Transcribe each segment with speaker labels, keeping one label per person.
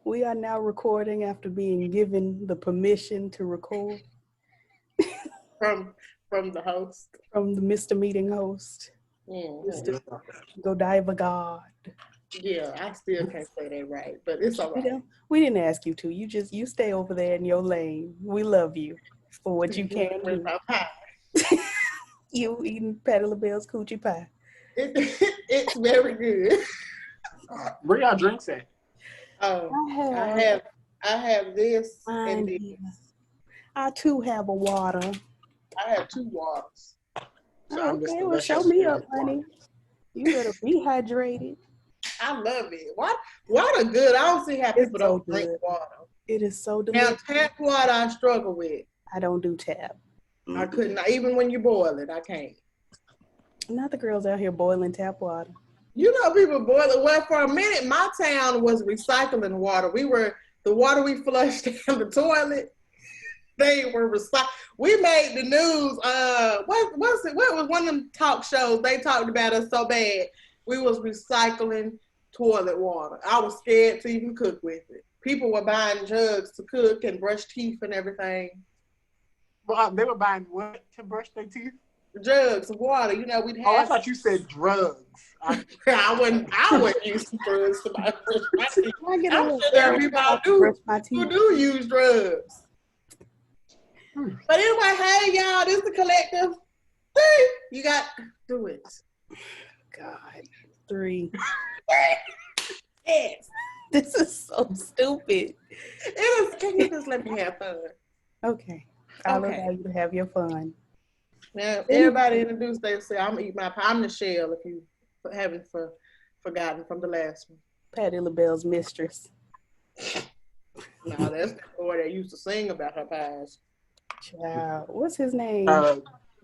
Speaker 1: We are now recording after being given the permission to record
Speaker 2: from the host.
Speaker 1: from the Mr. Meeting host, Mr. Godiva God.
Speaker 2: Yeah, I still can't say that right, but it's all right.
Speaker 1: We didn't ask you to. You stay over there in your lane. We love you for what you can do. You eating Patti LaBelle's coochie pie.
Speaker 2: It's very good.
Speaker 3: Where y'all drinks at?
Speaker 2: I have this and this.
Speaker 1: I too have a water.
Speaker 2: I have 2 waters.
Speaker 1: So okay, well show me up, honey. You better be hydrated.
Speaker 2: I love it. Water good. I don't see how people don't drink water.
Speaker 1: It is so delicious.
Speaker 2: Now tap water I struggle with.
Speaker 1: I don't do tap.
Speaker 2: I couldn't, even when you boil it, I can't.
Speaker 1: Not the girls out here boiling tap water.
Speaker 2: You know people boil it. Well, for a minute, my town was recycling water. The water we flushed down the toilet, they were recycling. We made the news. What was one of them talk shows? They talked about us so bad. We was recycling toilet water. I was scared to even cook with it. People were buying jugs to cook and brush teeth and everything.
Speaker 3: Well, they were buying what to brush their teeth?
Speaker 2: Jugs of water. You know, we'd have.
Speaker 3: Oh, I thought you said drugs.
Speaker 2: I wouldn't use drugs to brush my teeth. I'm sure there are people who do use drugs. But anyway, hey y'all, this is the Collectiv3. You got do it.
Speaker 1: God, 3.
Speaker 2: Yes.
Speaker 1: This is so stupid.
Speaker 2: It is. Can you just let me have fun?
Speaker 1: Okay. I'll allow you to have your fun.
Speaker 2: Now, everybody introduce themselves. I'm gonna eat my pie. I'm Michelle, if you haven't forgotten from the last one.
Speaker 1: Patti LaBelle's mistress.
Speaker 2: No, that's the boy that used to sing about her pies.
Speaker 1: Child, what's his name?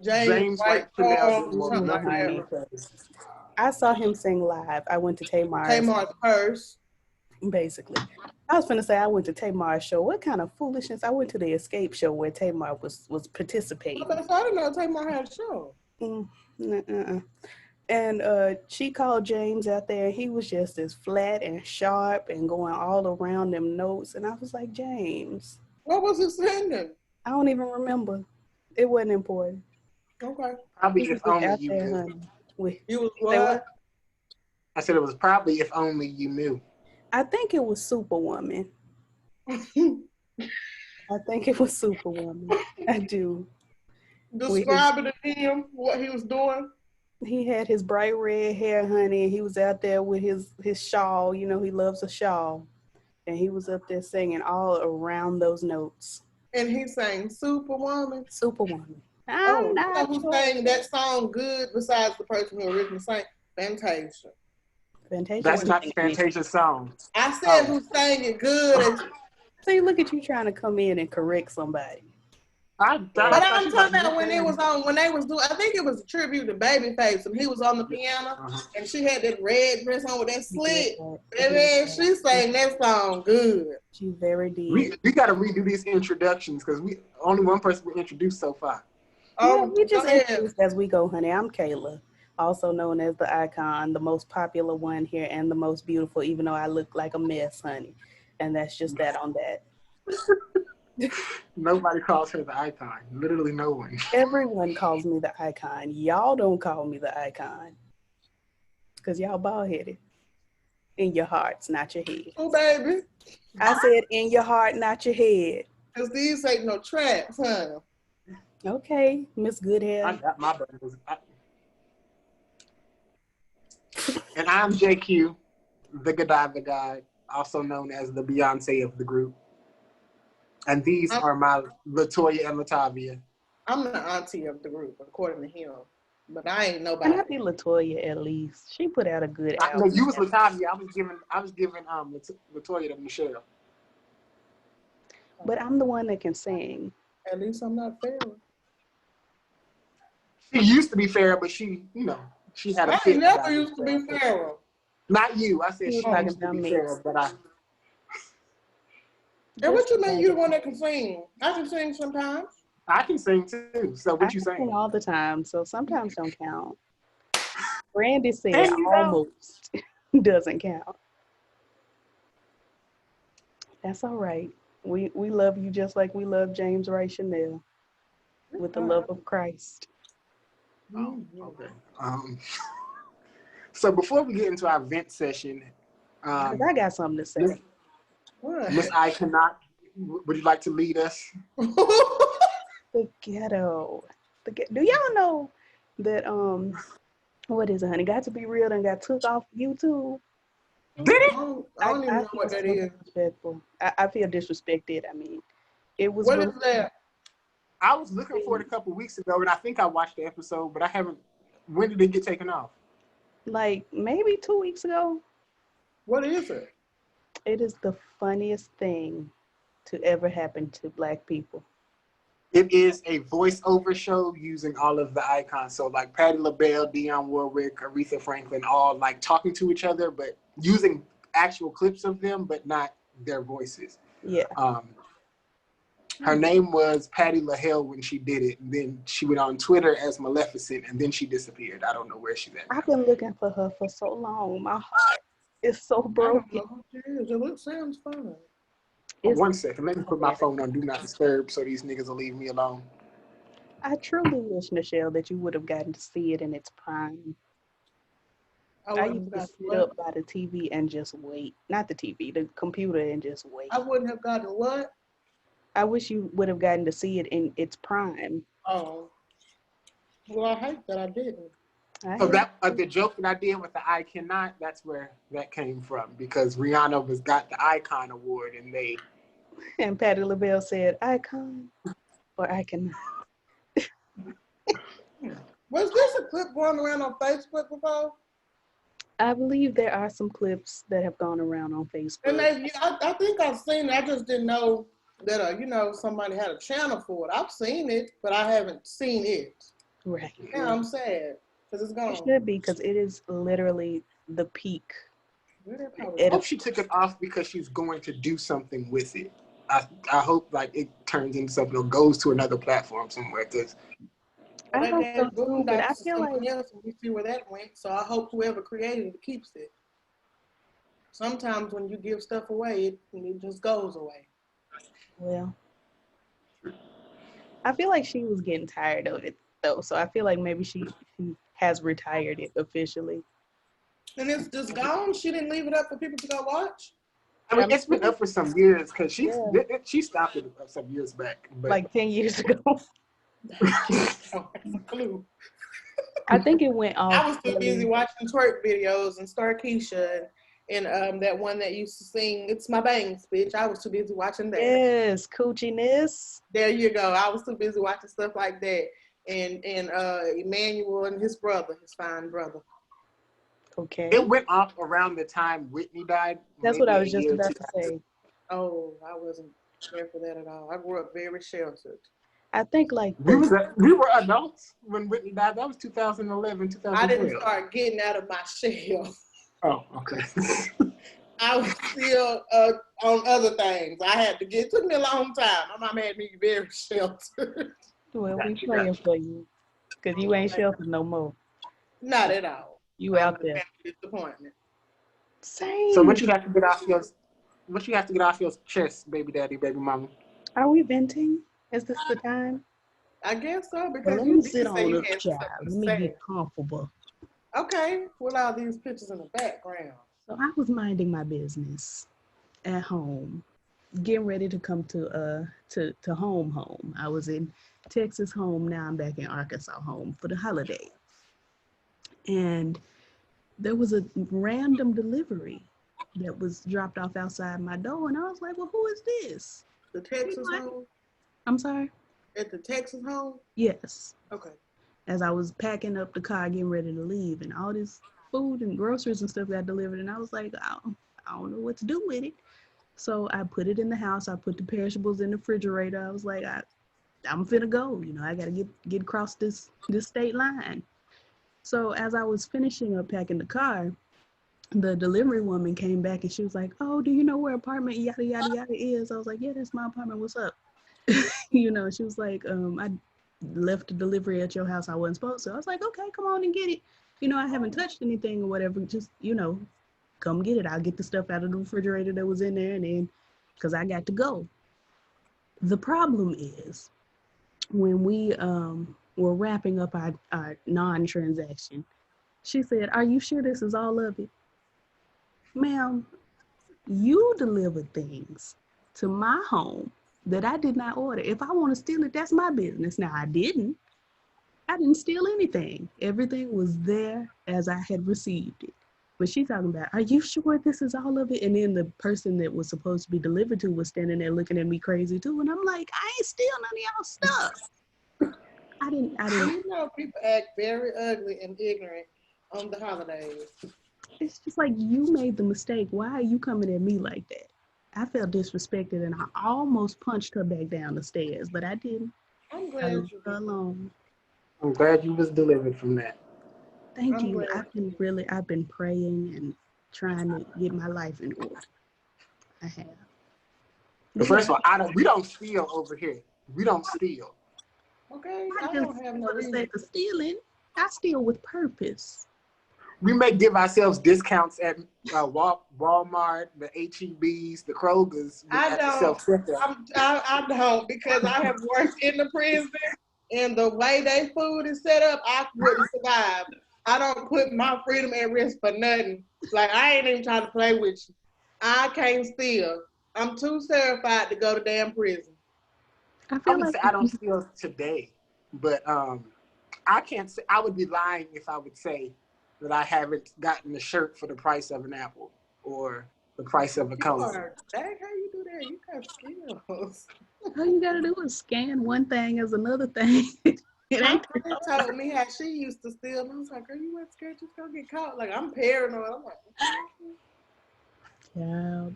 Speaker 2: James White.
Speaker 1: I saw him sing live. I went to
Speaker 2: Tamar's purse.
Speaker 1: Basically. I was going to say I went to Tamar's show. What kind of foolishness? I went to the Escape show where Tamar was participating.
Speaker 2: I didn't know Tamar had a show.
Speaker 1: And she called James out there. He was just as flat and sharp and going all around them notes. And I was like, James.
Speaker 2: What was he singing?
Speaker 1: I don't even remember. It wasn't important.
Speaker 2: Okay.
Speaker 3: Probably if only you knew.
Speaker 2: You was what?
Speaker 3: I said it was probably if only you knew.
Speaker 1: I think it was Superwoman. I think it was Superwoman. I do.
Speaker 2: Describe it to him, what he was doing.
Speaker 1: He had his bright red hair, honey, and he was out there with his shawl. You know, he loves a shawl. And he was up there singing all around those notes.
Speaker 2: And he sang Superwoman?
Speaker 1: Superwoman.
Speaker 2: Who sang that song good besides the person who originally sang? Fantasia.
Speaker 3: That's not the Fantasia song.
Speaker 2: I said who sang it good.
Speaker 1: See, look at you trying to come in and correct somebody.
Speaker 2: But I'm talking about when they was doing, I think it was a tribute to Babyface, and he was on the piano, and she had that red dress on with that slit. Baby, she sang that song good.
Speaker 1: She very deep.
Speaker 3: We got to redo these introductions because we only one person we introduced so far.
Speaker 1: We just introduced as we go, honey. I'm Kayla, also known as the Icon, the most popular one here and the most beautiful, even though I look like a mess, honey. And that's just that on that.
Speaker 3: Nobody calls her the Icon. Literally no one.
Speaker 1: Everyone calls me the Icon. Y'all don't call me the Icon. Because y'all bald-headed. In your hearts, not your head.
Speaker 2: Oh, baby.
Speaker 1: I said in your heart, not your head.
Speaker 2: Because these ain't no traps, huh?
Speaker 1: Okay, Miss Goodhair.
Speaker 3: I got my brothers. And I'm JQ, the Godiva guy, also known as the Beyonce of the group. And these are my Latoya and Latavia.
Speaker 2: I'm the auntie of the group, according to him. But I ain't nobody.
Speaker 1: Can I be Latoya at least? She put out a good album.
Speaker 3: No, you was Latavia. I was giving Latoya to Michelle.
Speaker 1: But I'm the one that can sing.
Speaker 2: At least I'm not fair.
Speaker 3: She used to be fair, but she had a fit.
Speaker 2: I never used to be fair.
Speaker 3: Not you. I said she used to be fair, but I.
Speaker 2: And what you mean you the one that can sing? I can sing sometimes.
Speaker 3: I can sing too. So what you saying?
Speaker 1: I sing all the time, so sometimes don't count. Brandy said almost doesn't count. That's all right. We love you just like we love James Ray Chanel with the love of Christ.
Speaker 3: Oh, okay. So before we get into our vent session,
Speaker 1: Because I got something to say.
Speaker 3: Miss I cannot. Would you like to lead us?
Speaker 1: The ghetto. Do y'all know that what is it, honey? Got to Be Real and got took off YouTube.
Speaker 3: Did it?
Speaker 2: I don't even know what that is.
Speaker 1: Disrespectful. I feel disrespected. I mean, it was.
Speaker 2: What is that?
Speaker 3: I was looking for it a couple weeks ago, and I think I watched the episode, but I haven't. When did it get taken off?
Speaker 1: Like maybe 2 weeks ago.
Speaker 2: What is it?
Speaker 1: It is the funniest thing to ever happen to Black people.
Speaker 3: It is a voiceover show using all of the icons. So like Patti LaBelle, Dionne Warwick, Aretha Franklin, all like talking to each other, but using actual clips of them, but not their voices.
Speaker 1: Yeah.
Speaker 3: Her name was Patti LaHelle when she did it. And then she went on Twitter as Maleficent, and then she disappeared. I don't know where she's at.
Speaker 1: I've been looking for her for so long. My heart is so broken.
Speaker 2: I don't know who she is. It sounds fun.
Speaker 3: One second. Let me put my phone on Do Not Disturb so these niggas will leave me alone.
Speaker 1: I truly wish, Michelle, that you would have gotten to see it in its prime. I used to sit up by the TV and just wait. Not the TV, the computer, and just wait.
Speaker 2: I wouldn't have gotten what?
Speaker 1: I wish you would have gotten to see it in its prime.
Speaker 2: Oh. Well, I hate that I didn't.
Speaker 3: So that the joke that I did with the I cannot, that's where that came from, because Rihanna got the Icon Award, and
Speaker 1: Patti LaBelle said icon or I cannot.
Speaker 2: Was this a clip going around on Facebook before?
Speaker 1: I believe there are some clips that have gone around on Facebook.
Speaker 2: And I think I've seen it. I just didn't know that somebody had a channel for it. I've seen it, but I haven't seen it.
Speaker 1: Right.
Speaker 2: Yeah, I'm sad. Because it's gone.
Speaker 1: It should be, because it is literally the peak.
Speaker 3: I hope she took it off because she's going to do something with it. I hope like it turns into something or goes to another platform somewhere. Because
Speaker 1: I hope so too, but I feel like
Speaker 2: else, we see where that went. So I hope whoever created it keeps it. Sometimes when you give stuff away, it just goes away.
Speaker 1: Well, I feel like she was getting tired of it though, so I feel like maybe she has retired it officially.
Speaker 2: And it's just gone? She didn't leave it up for people to go watch?
Speaker 3: I mean, it's been up for some years because she stopped it some years back. But.
Speaker 1: Like 10 years ago.
Speaker 2: Clue.
Speaker 1: I think it went off.
Speaker 2: I was too busy watching twerk videos and Starkeisha and that one that used to sing "It's My Bangs, Bitch." I was too busy watching that.
Speaker 1: Yes, Coochie-ness.
Speaker 2: There you go. I was too busy watching stuff like that. And Emmanuel and his fine brother.
Speaker 1: Okay.
Speaker 3: It went off around the time Whitney died.
Speaker 1: That's what I was just about to say.
Speaker 2: Oh, I wasn't there for that at all. I grew up very sheltered.
Speaker 1: I think like
Speaker 3: we were adults when Whitney died. That was 2011, 2012.
Speaker 2: I didn't start getting out of my shell.
Speaker 3: Oh, okay.
Speaker 2: I was still on other things. It took me a long time. My mom had me very sheltered.
Speaker 1: Well, we praying for you, because you ain't sheltered no more.
Speaker 2: Not at all.
Speaker 1: You out there.
Speaker 2: Disappointment.
Speaker 1: Same.
Speaker 3: So what you have to get off your chest, baby daddy, baby mama?
Speaker 1: Are we venting? Is this the time?
Speaker 2: I guess so, because
Speaker 1: let me sit on this child. Let me get comfortable.
Speaker 2: Okay, with all these pictures in the background.
Speaker 1: So I was minding my business at home, getting ready to come to home. I was in Texas home. Now I'm back in Arkansas home for the holiday. And there was a random delivery that was dropped off outside my door. And I was like, well, who is this?
Speaker 2: The Texas home?
Speaker 1: I'm sorry?
Speaker 2: At the Texas home?
Speaker 1: Yes.
Speaker 2: Okay.
Speaker 1: As I was packing up the car, getting ready to leave, and all this food and groceries and stuff got delivered. And I was like, I don't know what to do with it. So I put it in the house. I put the perishables in the refrigerator. I was like, I'm finna go. I got to get across this state line. So as I was finishing up packing the car, the delivery woman came back and she was like, oh, do you know where apartment yada, yada, yada is? I was like, yeah, that's my apartment. What's up? She was like, I left the delivery at your house. I wasn't supposed to. I was like, okay, come on and get it. I haven't touched anything or whatever. Just, come get it. I'll get the stuff out of the refrigerator that was in there and then because I got to go. The problem is when we were wrapping up our non-transaction, she said, "Are you sure this is all of it?" Ma'am, you delivered things to my home that I did not order. If I want to steal it, that's my business. Now, I didn't steal anything. Everything was there as I had received it. But she's talking about, "Are you sure this is all of it?" And then the person that was supposed to be delivered to was standing there looking at me crazy too. And I'm like, I ain't steal none of y'all stuff. I didn't.
Speaker 2: You know, people act very ugly and ignorant on the holidays.
Speaker 1: It's just like, you made the mistake. Why are you coming at me like that? I felt disrespected and I almost punched her back down the stairs, but I didn't.
Speaker 2: I'm
Speaker 1: I
Speaker 2: glad
Speaker 1: left
Speaker 2: you
Speaker 1: her
Speaker 2: did.
Speaker 1: alone.
Speaker 3: I'm glad you was delivered from that.
Speaker 1: Thank
Speaker 2: I'm
Speaker 1: you.
Speaker 2: glad.
Speaker 1: I've been praying and trying to get my life in order. I have.
Speaker 3: But first of all, we don't steal over here. We don't steal.
Speaker 2: Okay,
Speaker 1: I
Speaker 2: I
Speaker 1: just
Speaker 2: don't have no
Speaker 1: want to
Speaker 2: reason.
Speaker 1: say the stealing. I steal with purpose.
Speaker 3: We may give ourselves discounts at Walmart, the HEBs, the Krogers,
Speaker 2: I
Speaker 3: at the
Speaker 2: don't.
Speaker 3: self-checkout.
Speaker 2: I don't, because I have worked in the prison, and the way they food is set up, I wouldn't survive. I don't put my freedom at risk for nothing. Like, I ain't even trying to play with you. I can't steal. I'm too terrified to go to damn prison.
Speaker 1: I
Speaker 3: I
Speaker 1: feel
Speaker 3: would
Speaker 1: like
Speaker 3: say I don't steal today, but I can't say, I would be lying if I would say that I haven't gotten a shirt for the price of an apple or the price of a cone.
Speaker 2: Dang, how you do that? You got skills.
Speaker 1: all you gotta do is scan one thing as another thing. It
Speaker 2: My
Speaker 1: ain't.
Speaker 2: friend told me how she used to steal, and I was like, girl, you weren't scared just gonna get caught. Like, I'm paranoid. I'm like,
Speaker 1: Yeah,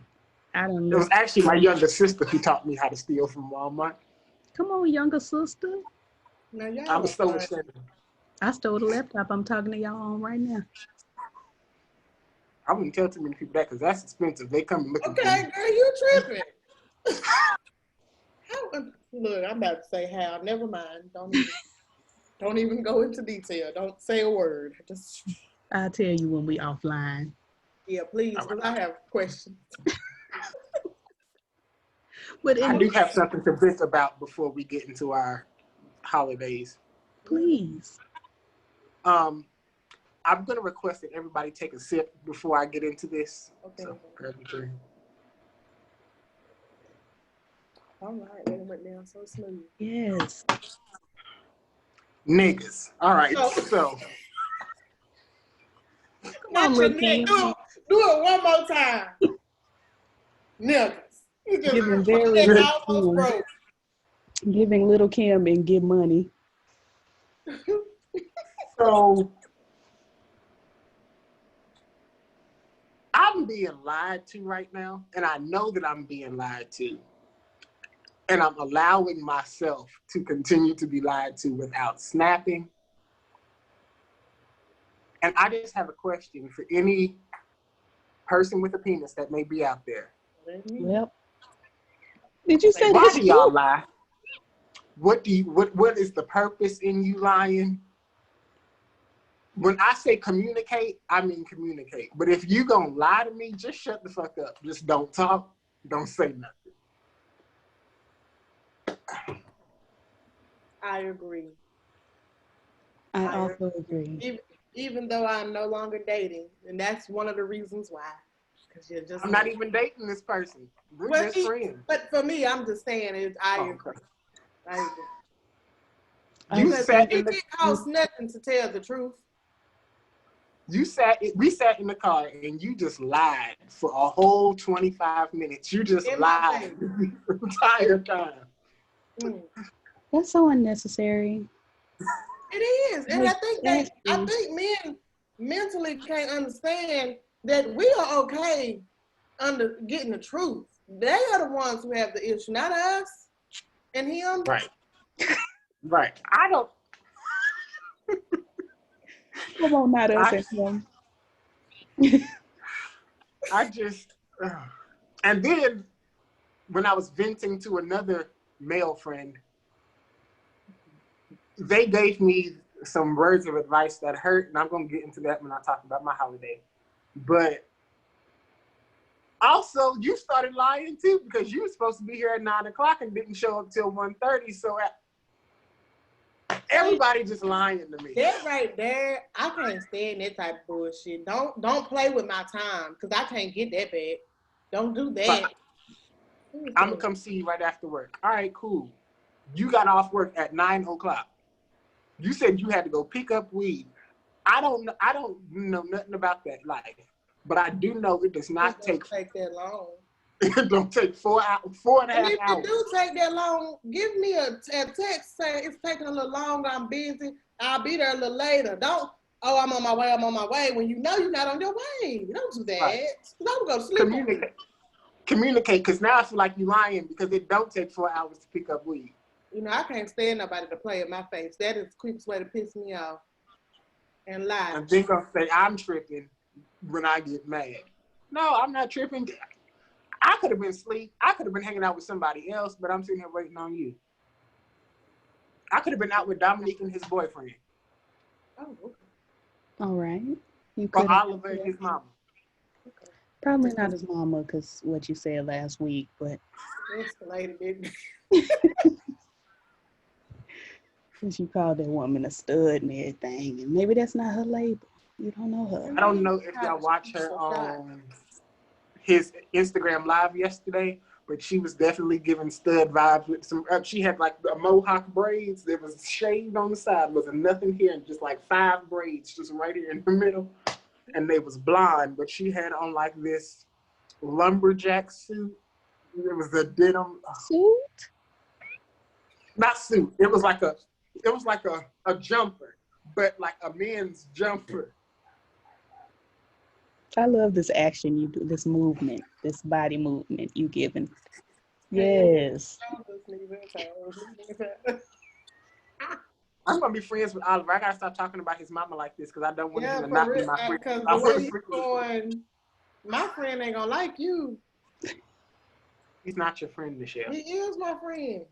Speaker 1: I don't
Speaker 3: It
Speaker 1: know.
Speaker 3: was actually my younger sister who taught me how to steal from Walmart.
Speaker 1: Come on, younger sister.
Speaker 2: now
Speaker 3: I
Speaker 2: y'all
Speaker 3: was
Speaker 2: are
Speaker 3: so
Speaker 2: fine.
Speaker 3: ashamed.
Speaker 1: I stole the laptop I'm talking to y'all on right now.
Speaker 3: I wouldn't tell too many people that because that's expensive. They come looking for
Speaker 2: Okay,
Speaker 3: you.
Speaker 2: girl, you tripping. Look, I'm about to say how. Never mind. Don't even go into detail. Don't say a word. Just
Speaker 1: I'll tell you when we offline.
Speaker 2: yeah, please,
Speaker 3: All
Speaker 2: because
Speaker 3: right.
Speaker 2: I have questions.
Speaker 1: But
Speaker 3: I
Speaker 1: anyway,
Speaker 3: do have something to bitch about before we get into our holidays.
Speaker 1: please.
Speaker 3: I'm going to request that everybody take a sip before I get into this.
Speaker 2: Okay.
Speaker 3: So, grab a drink.
Speaker 2: All right, that went down so smooth.
Speaker 1: Yes.
Speaker 3: Niggas. All right,
Speaker 2: Oh.
Speaker 3: so.
Speaker 1: Come
Speaker 2: Not
Speaker 1: on,
Speaker 2: your
Speaker 1: little
Speaker 2: neck.
Speaker 1: Kim.
Speaker 2: Do it one more time. Niggas. You just
Speaker 1: Giving
Speaker 2: my
Speaker 1: very
Speaker 2: neck
Speaker 1: little
Speaker 2: almost
Speaker 1: Kim.
Speaker 2: broke.
Speaker 1: Giving little Kim and get money.
Speaker 3: So, I'm being lied to right now, and I know that I'm being lied to. And I'm allowing myself to continue to be lied to without snapping. And I just have a question for any person with a penis that may be out there.
Speaker 1: Well, did you say
Speaker 3: Why
Speaker 1: that?
Speaker 3: do y'all lie? What is the purpose in you lying? When I say communicate, I mean communicate. But if you gonna lie to me, just shut the fuck up. Just don't talk. Don't say nothing.
Speaker 2: I agree.
Speaker 1: I also agree.
Speaker 2: Even though I'm no longer dating, and that's one of the reasons why. Because you're just.
Speaker 3: I'm not even dating this person. We're just friends.
Speaker 2: But for me, I'm just saying is I agree. I agree. Because it costs nothing to tell the truth.
Speaker 3: We sat in the car and you just lied for a whole 25 minutes. You just lied the entire time.
Speaker 1: That's so unnecessary.
Speaker 2: It is. And I think men mentally can't understand that we are okay under getting the truth. They are the ones who have the issue, not us and him.
Speaker 3: Right. Right. I don't.
Speaker 1: Come on, not us and him.
Speaker 3: I just, and then when I was venting to another male friend, they gave me some words of advice that hurt, and I'm going to get into that when I talk about my holiday. But Also, you started lying too because you were supposed to be here at 9 o'clock and didn't show up till 1:30. So everybody just lying to me.
Speaker 2: That right there, I can't stand that type of bullshit. Don't play with my time because I can't get that back. Don't do that.
Speaker 3: I'm gonna come see you right after work. All right, cool. You got off work at 9 o'clock. You said you had to go pick up weed. I don't know nothing about that life, but I do know it does not take
Speaker 2: that long.
Speaker 3: It don't take 4 hours, 4.5 hours.
Speaker 2: If it do take that long, give me a text saying it's taking a little longer. I'm busy. I'll be there a little later. Don't. Oh, I'm on my way. I'm on my way. When you know you're not on your way, don't do that. Right. Don't go to sleep.
Speaker 3: Communicate, because now I feel like you're lying because it don't take 4 hours to pick up weed.
Speaker 2: You know, I can't stand nobody to play in my face. That is the quickest way to piss me off and lie.
Speaker 3: And then gonna say I'm tripping when I get mad. No, I'm not tripping. I could have been asleep. I could have been hanging out with somebody else, but I'm sitting here waiting on you. I could have been out with Dominique and his boyfriend.
Speaker 2: Oh, okay.
Speaker 1: All right. You
Speaker 3: or Oliver and his mama.
Speaker 1: Okay. Probably not his mama, because what you said last week, but.
Speaker 2: Escalated, didn't
Speaker 1: Because you called that woman a stud and everything, and maybe that's not her label. You don't know her.
Speaker 3: I don't know if y'all watch her on his Instagram live yesterday, but she was definitely giving stud vibes with some. She had like the mohawk braids. There was shaved on the side, wasn't nothing here, and just like 5 braids just right here in the middle, and they was blonde. But she had on like this lumberjack suit. It was a denim
Speaker 1: suit.
Speaker 3: Not suit. It was like a jumper, but like a men's jumper.
Speaker 1: I love this action you do, this movement, this body movement you giving. Yes.
Speaker 3: I'm gonna be friends with Oliver. I gotta stop talking about his mama like this because I don't want him to not be my friend.
Speaker 2: Because the way he's going, my friend ain't gonna like you.
Speaker 3: He's not your friend, Michelle.
Speaker 2: He is my friend.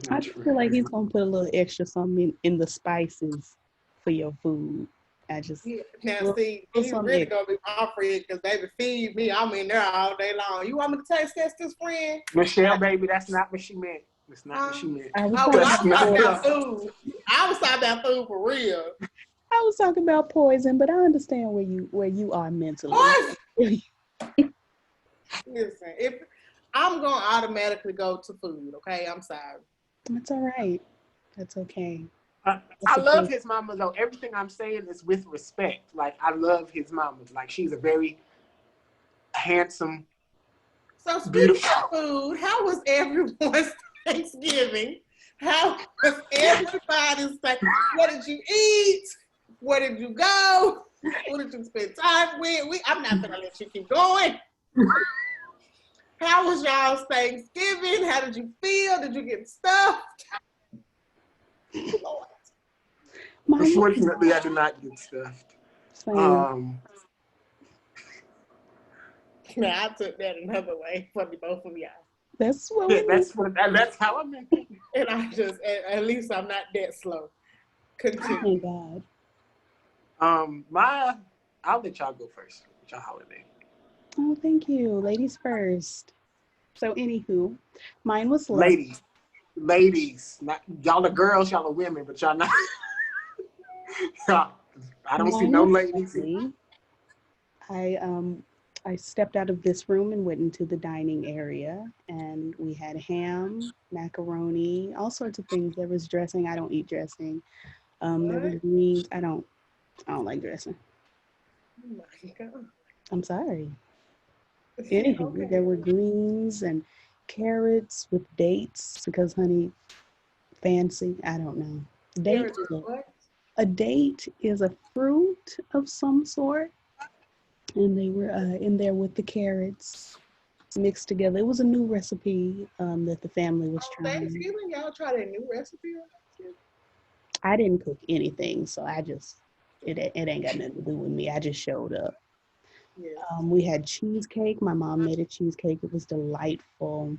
Speaker 1: I just feel like he's gonna put a little extra something in the spices for your food. Now
Speaker 2: see, he's really gonna be my friend because baby, feed me. I'm in there all day long. You want me to taste this friend?
Speaker 3: Michelle, baby, that's not what she meant. That's not what she meant.
Speaker 1: I was talking
Speaker 2: about food. I was talking about food for real.
Speaker 1: I was talking about poison, but I understand where you are mentally.
Speaker 2: Listen, if I'm gonna automatically go to food, okay? I'm sorry.
Speaker 1: That's all right. That's okay.
Speaker 3: I love his mama though. Everything I'm saying is with respect. Like I love his mama. Like she's a very handsome.
Speaker 2: So speaking of food, how was everyone's Thanksgiving? How was everybody's like? What did you eat? Where did you go? Who did you spend time with? I'm not gonna let you keep going. How was y'all's Thanksgiving? How did you feel? Did you get stuffed? Lord.
Speaker 3: Unfortunately, I did not get stuffed.
Speaker 2: Man, I took that another way for the both of y'all.
Speaker 1: That's
Speaker 3: that's how I meant it.
Speaker 2: And I just, at least I'm not that slow. Continue.
Speaker 1: Oh God.
Speaker 3: I'll let y'all go first with your holiday.
Speaker 1: Oh, thank you. Ladies first. So, anywho, mine was
Speaker 3: ladies. Not y'all are girls, y'all are women, but y'all not. I don't see no ladies.
Speaker 1: I stepped out of this room and went into the dining area, and we had ham, macaroni, all sorts of things. There was dressing. I don't eat dressing. There were greens. I don't like dressing.
Speaker 2: Oh my God.
Speaker 1: I'm sorry. Anywho, okay. There were greens and carrots with dates because, honey, fancy. I don't know. A date is a fruit of some sort, and they were in there with the carrots mixed together. It was a new recipe that the family was trying.
Speaker 2: Thanksgiving, y'all tried a new recipe?
Speaker 1: I didn't cook anything, so it ain't got nothing to do with me. I just showed up.
Speaker 2: Yes.
Speaker 1: We had cheesecake. My mom made a cheesecake. It was delightful.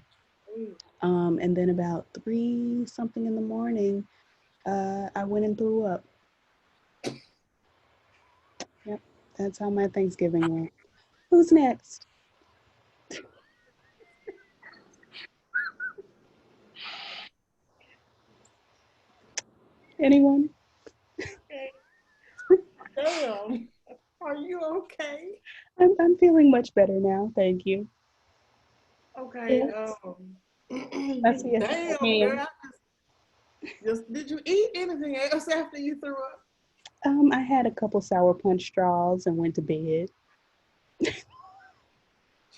Speaker 1: And then about 3-something in the morning, I went and threw up. Yep, that's how my Thanksgiving went. Who's next? Anyone?
Speaker 2: Okay. Damn. Are you okay?
Speaker 1: I'm feeling much better now. Thank you.
Speaker 2: Okay.
Speaker 1: Yes. I see a
Speaker 2: Damn,
Speaker 1: hand.
Speaker 2: girl. Just did you eat anything else after you threw up?
Speaker 1: I had a couple sour punch straws and went to bed.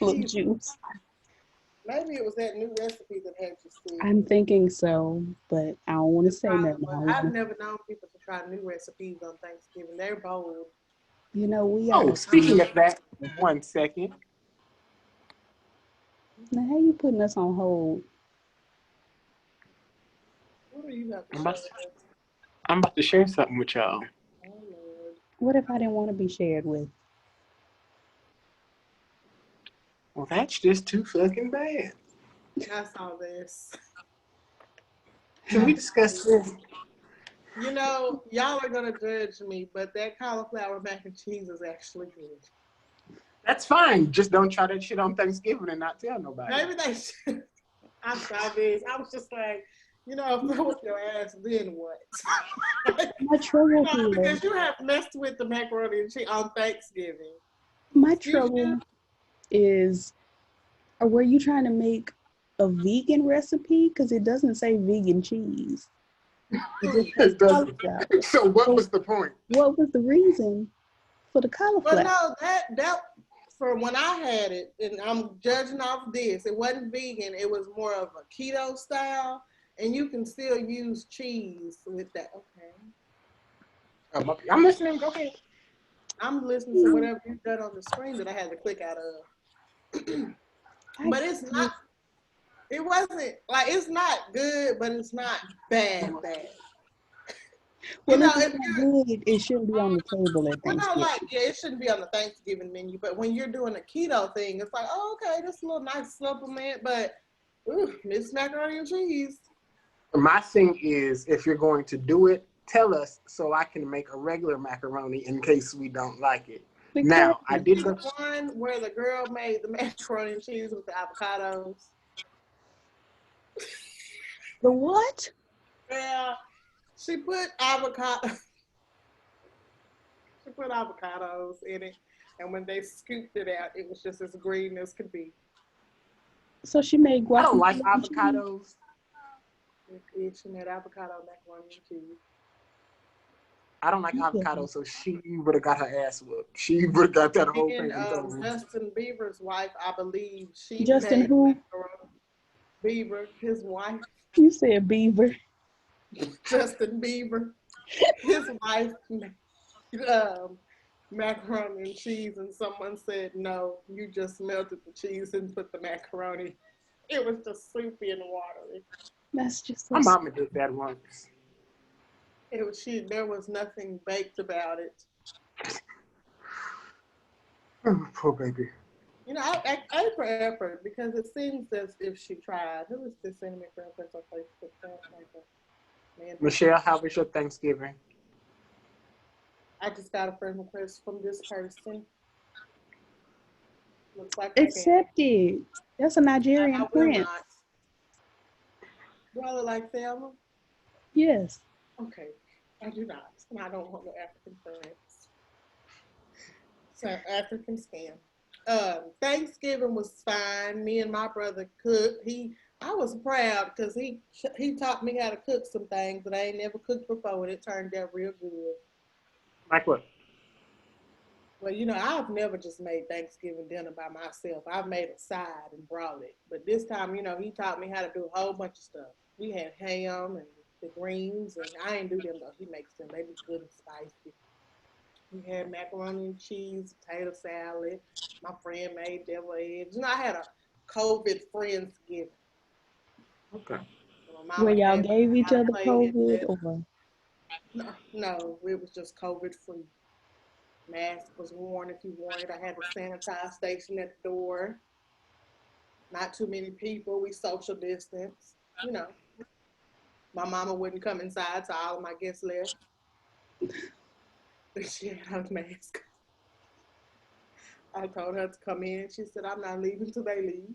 Speaker 1: Little
Speaker 2: Jesus.
Speaker 1: juice.
Speaker 2: Maybe it was that new recipe that had you sick.
Speaker 1: I'm thinking so, but I don't want to
Speaker 2: It
Speaker 1: say
Speaker 2: probably
Speaker 1: nothing.
Speaker 2: was. I've never known people to try new recipes on Thanksgiving. They're bold.
Speaker 1: You know, we
Speaker 3: Oh,
Speaker 1: are.
Speaker 3: speaking of that, 1 second.
Speaker 1: Now, how you putting us on hold?
Speaker 2: What do you have to
Speaker 3: I'm
Speaker 2: show
Speaker 3: about,
Speaker 2: us?
Speaker 3: I'm about to share something with y'all.
Speaker 2: Oh, Lord.
Speaker 1: What if I didn't want to be shared with?
Speaker 3: Well, that's just too fucking bad.
Speaker 2: I saw this.
Speaker 3: Can we discuss this?
Speaker 2: You know, y'all are going to judge me, but that cauliflower mac and cheese is actually good.
Speaker 3: That's fine. Just don't try that shit on Thanksgiving and not tell nobody.
Speaker 2: Maybe they should. I saw this. I was just like, you know, throw up your ass, then what?
Speaker 1: My trouble here.
Speaker 2: Because you have messed with the macaroni and cheese on Thanksgiving.
Speaker 1: My
Speaker 2: Excuse
Speaker 1: trouble
Speaker 2: you?
Speaker 1: is, or were you trying to make a vegan recipe? Because it doesn't say vegan cheese. It just says
Speaker 3: It doesn't.
Speaker 1: cauliflower.
Speaker 3: So what
Speaker 1: So
Speaker 3: was the point?
Speaker 1: what was the reason for the
Speaker 2: Well,
Speaker 1: cauliflower?
Speaker 2: no, that for when I had it, and I'm judging off this, it wasn't vegan. It was more of a keto style, and you can still use cheese with that. Okay,
Speaker 3: I'm listening. Go ahead.
Speaker 2: I'm listening to whatever you done on the screen that I had to click out of. But it's not. It wasn't like it's not good, but it's not bad.
Speaker 1: Well,
Speaker 2: You know,
Speaker 1: if it's
Speaker 2: if
Speaker 1: not
Speaker 2: you're
Speaker 1: good, it shouldn't be on the table at
Speaker 2: well, no,
Speaker 1: Thanksgiving.
Speaker 2: like yeah, it shouldn't be on the Thanksgiving menu. But when you're doing a keto thing, it's like, oh, okay, this is a little nice supplement, but ooh, Miss Macaroni and Cheese.
Speaker 3: My thing is, if you're going to do it, tell us so I can make a regular macaroni in case we don't like it. Now, I did
Speaker 2: The one where the girl made the macaroni and cheese with the avocados.
Speaker 1: The what?
Speaker 2: Yeah, she put avocado. She put avocados in it, and when they scooped it out, it was just as green as could be.
Speaker 1: So she made
Speaker 3: I don't like
Speaker 1: guacamole and cheese?
Speaker 3: avocados.
Speaker 2: She made avocado macaroni and cheese.
Speaker 3: I don't like avocados, so she would have got her ass whooped. She would have got that whole thing.
Speaker 2: And Justin Bieber's wife, I believe, she
Speaker 1: Justin
Speaker 2: made
Speaker 1: who?
Speaker 2: macaroni. Bieber, his wife.
Speaker 1: You said beaver.
Speaker 2: Justin Bieber, his wife made macaroni and cheese, and someone said, "No, you just melted the cheese and put the macaroni." It was just soupy and watery.
Speaker 1: That's just so
Speaker 3: My mama did that once.
Speaker 2: It was There was nothing baked about it.
Speaker 3: Oh, poor baby.
Speaker 2: You know, I ate for effort because it seems as if she tried. Who is this sending me for request on Facebook? Man,
Speaker 3: Michelle, how was your Thanksgiving?
Speaker 2: I just got a friend request from this person. Looks like
Speaker 1: accept it. That's a Nigerian
Speaker 2: I will
Speaker 1: prince.
Speaker 2: not. Do I look like Thelma?
Speaker 1: Yes.
Speaker 2: Okay, I do not. I don't want no African friends. So African scam. Thanksgiving was fine. Me and my brother cooked. I was proud because he taught me how to cook some things that I ain't never cooked before, and it turned out real good.
Speaker 3: Like what?
Speaker 2: Well, you know, I've never just made Thanksgiving dinner by myself. I've made a side and brought it. But this time, you know, he taught me how to do a whole bunch of stuff. We had ham and the greens, and I ain't do them though. He makes them. They be good and spicy. We had macaroni and cheese, potato salad. My friend made devil eggs. You know, I had a COVID Friendsgiving.
Speaker 3: Okay.
Speaker 2: So
Speaker 1: Where y'all gave each other COVID or?
Speaker 2: No, it was just COVID free. Mask was worn if you wanted. I had the sanitize station at the door. Not too many people. We social distance. You know, my mama wouldn't come inside, so all of my guests left. She had a mask. I told her to come in. She said, "I'm not leaving till they leave.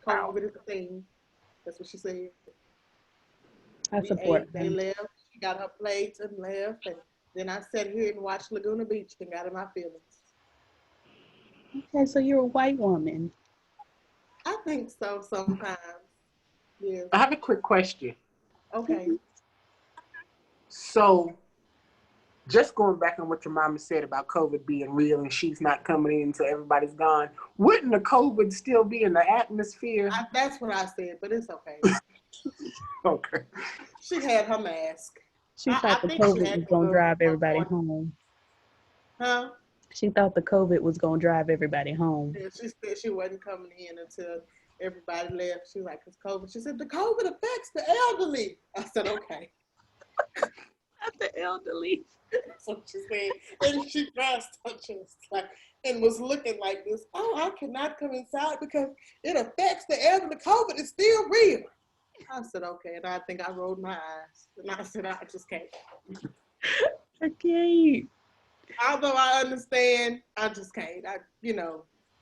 Speaker 2: COVID is a thing." That's what she said.
Speaker 1: I
Speaker 2: We
Speaker 1: support
Speaker 2: ate. They
Speaker 1: them.
Speaker 2: left. She got her plates and left. And then I sat here and watched Laguna Beach and got in my feelings.
Speaker 1: Okay, so you're a white woman.
Speaker 2: I think so sometimes. Yes.
Speaker 3: I have a quick question.
Speaker 2: Okay.
Speaker 3: So, just going back on what your mama said about COVID being real and she's not coming in until everybody's gone, wouldn't the COVID still be in the atmosphere?
Speaker 2: That's what I said, but it's okay.
Speaker 3: Okay.
Speaker 2: She had her mask.
Speaker 1: She thought the COVID was going to drive everybody home.
Speaker 2: Huh?
Speaker 1: She thought the COVID was going to drive everybody home.
Speaker 2: Yeah, she said she wasn't coming in until everybody left. She was like, it's COVID. She said, the COVID affects the elderly. I said, okay.
Speaker 1: Not the elderly.
Speaker 2: That's what she said. And she dressed her just like, and was looking like this. Oh, I cannot come inside because it affects the elderly. COVID is still real. I said, okay. And I think I rolled my eyes. And I said, I just can't.
Speaker 1: I can't.
Speaker 2: Although I understand, I just can't.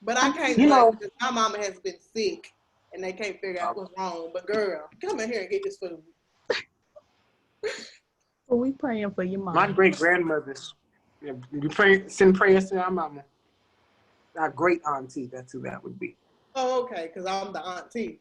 Speaker 2: But I can't because my mama has been sick and they can't figure out what's wrong. But girl, come in here and get this food.
Speaker 1: Well, we praying for your mom.
Speaker 3: My great grandmothers. Send prayers to our mama. Our great auntie, that's who that would be.
Speaker 2: Oh, okay, because I'm the auntie.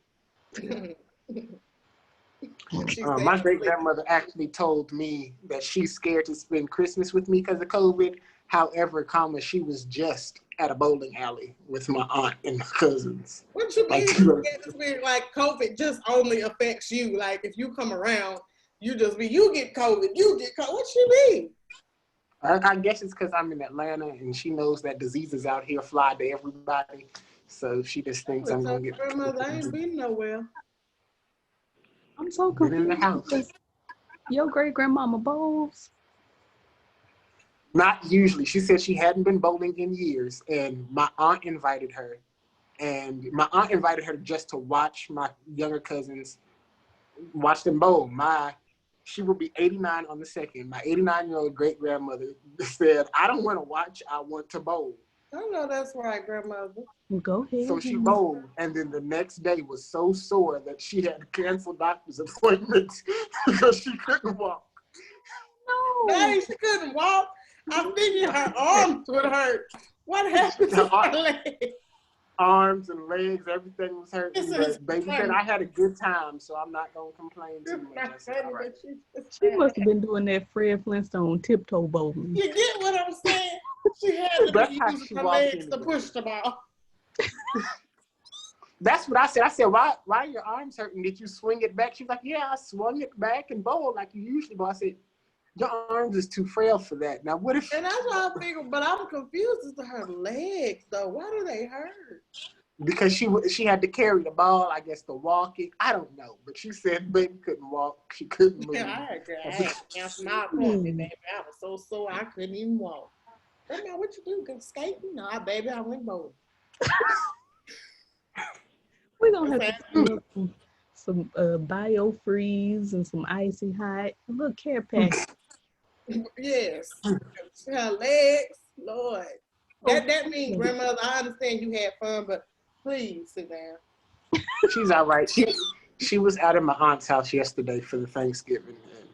Speaker 3: My great grandmother actually told me that she's scared to spend Christmas with me because of COVID. However, she was just at a bowling alley with my aunt and my cousins.
Speaker 2: What you mean? Like COVID just only affects you. Like if you come around, you get COVID. You get COVID. What you mean?
Speaker 3: I guess it's because I'm in Atlanta and she knows that diseases out here fly to everybody. So she just thinks I'm going to get.
Speaker 2: Grandmother, I ain't been nowhere.
Speaker 1: I'm so confused.
Speaker 3: In the house.
Speaker 1: Your great grandmama bowls?
Speaker 3: Not usually. She said she hadn't been bowling in years, and my aunt invited her. And my aunt invited her just to watch my younger cousins watch them bowl. She will be 89 on the 2nd. My 89-year-old great grandmother said, "I don't want to watch. I want to bowl."
Speaker 2: I know that's right, grandmother.
Speaker 1: Go ahead.
Speaker 3: So she bowled, and then the next day was so sore that she had to cancel doctor's appointments because she couldn't walk.
Speaker 1: No.
Speaker 2: Hey, she couldn't walk. I figured her arms would hurt. What happened to her legs?
Speaker 3: Arms and legs, everything was hurting. But baby said I had a good time, so I'm not gonna complain too much. Right.
Speaker 1: She must have been doing that Fred Flintstone tiptoe bowling.
Speaker 2: You get what I'm saying? She had to use her legs to push the ball.
Speaker 3: That's what I said. I said, why are your arms hurting? Did you swing it back? She's like, yeah, I swung it back and bowled like you usually bowl. I said, your arms is too frail for that. Now, what if...
Speaker 2: And that's why I figured, but I'm confused as to her legs, though. Why do they hurt?
Speaker 3: Because she had to carry the ball, I guess, to walk it. I don't know. But she said baby couldn't walk. She couldn't move.
Speaker 2: Yeah, I had canceled my appointment, baby. I was so sore I couldn't even walk. Grandma, what you do? Go skating? No, baby, I went bowling.
Speaker 1: We're going to have to do some bio-freeze and some icy hot. A little care package.
Speaker 2: Yes. Her legs, Lord. That means, grandmother, I understand you had fun, but please sit down.
Speaker 3: She's all right. She was out at my aunt's house yesterday for the Thanksgiving and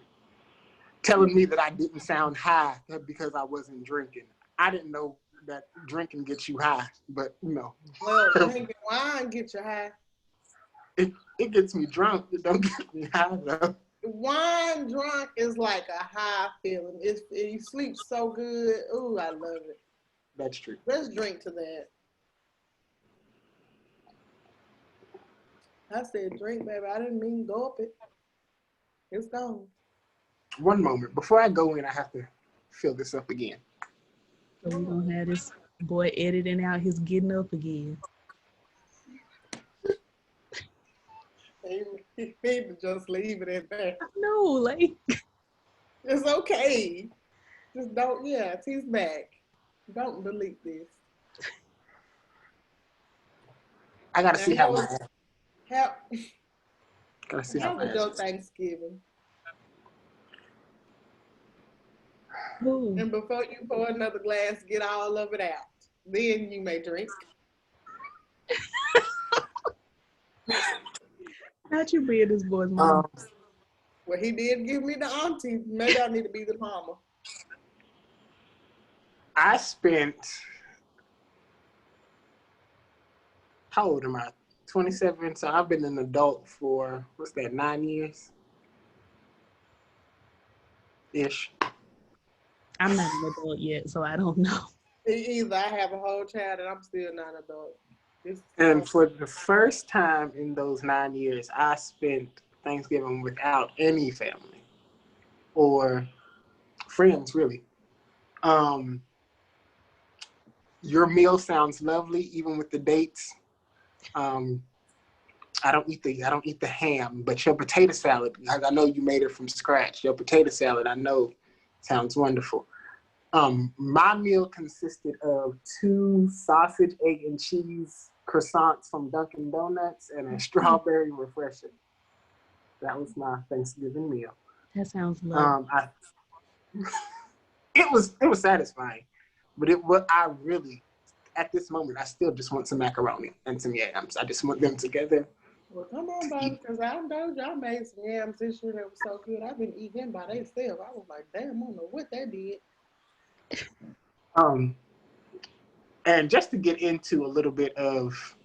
Speaker 3: telling me that I didn't sound high because I wasn't drinking. I didn't know that drinking gets you high, but
Speaker 2: Well, drinking wine gets you high.
Speaker 3: It gets me drunk. It don't get me high though.
Speaker 2: Wine drunk is like a high feeling. You sleep so good. Ooh, I love it.
Speaker 3: That's true.
Speaker 2: Let's drink to that. I said drink, baby. I didn't mean go up it. It's gone.
Speaker 3: One moment. Before I go in, I have to fill this up again.
Speaker 1: So we're going to have this boy editing out his getting up again.
Speaker 2: He need to just leave it at that.
Speaker 1: No, like...
Speaker 2: It's okay. Just don't, he's back. Don't delete this.
Speaker 3: I gotta see how my
Speaker 2: how was your Thanksgiving?
Speaker 1: Ooh.
Speaker 2: And before you pour another glass, get all of it out. Then you may drink.
Speaker 1: Not you being this boy's mom.
Speaker 2: Well, he did give me the auntie. Maybe I need to be the mama.
Speaker 3: I spent, how old am I? 27. So I've been an adult for, what's that, 9 years? Ish.
Speaker 1: I'm not an adult yet, so I don't know.
Speaker 2: Either I have a whole child and I'm still not an adult.
Speaker 3: And for the first time in those 9 years, I spent Thanksgiving without any family or friends, really. Your meal sounds lovely, even with the dates. I don't eat the ham, but your potato salad, I know you made it from scratch. Your potato salad, I know, sounds wonderful. My meal consisted of 2 sausage, egg, and cheese croissants from Dunkin' Donuts and a strawberry refreshing. That was my Thanksgiving meal.
Speaker 1: That sounds lovely.
Speaker 3: It was satisfying, but I really, at this moment, I still just want some macaroni and some yams. I just want them together.
Speaker 2: Well, come on, baby, because I know y'all made some yams this year that was so good. I've been eating them by themselves. I was like, damn, I don't know what they did.
Speaker 3: And just to get into a little bit of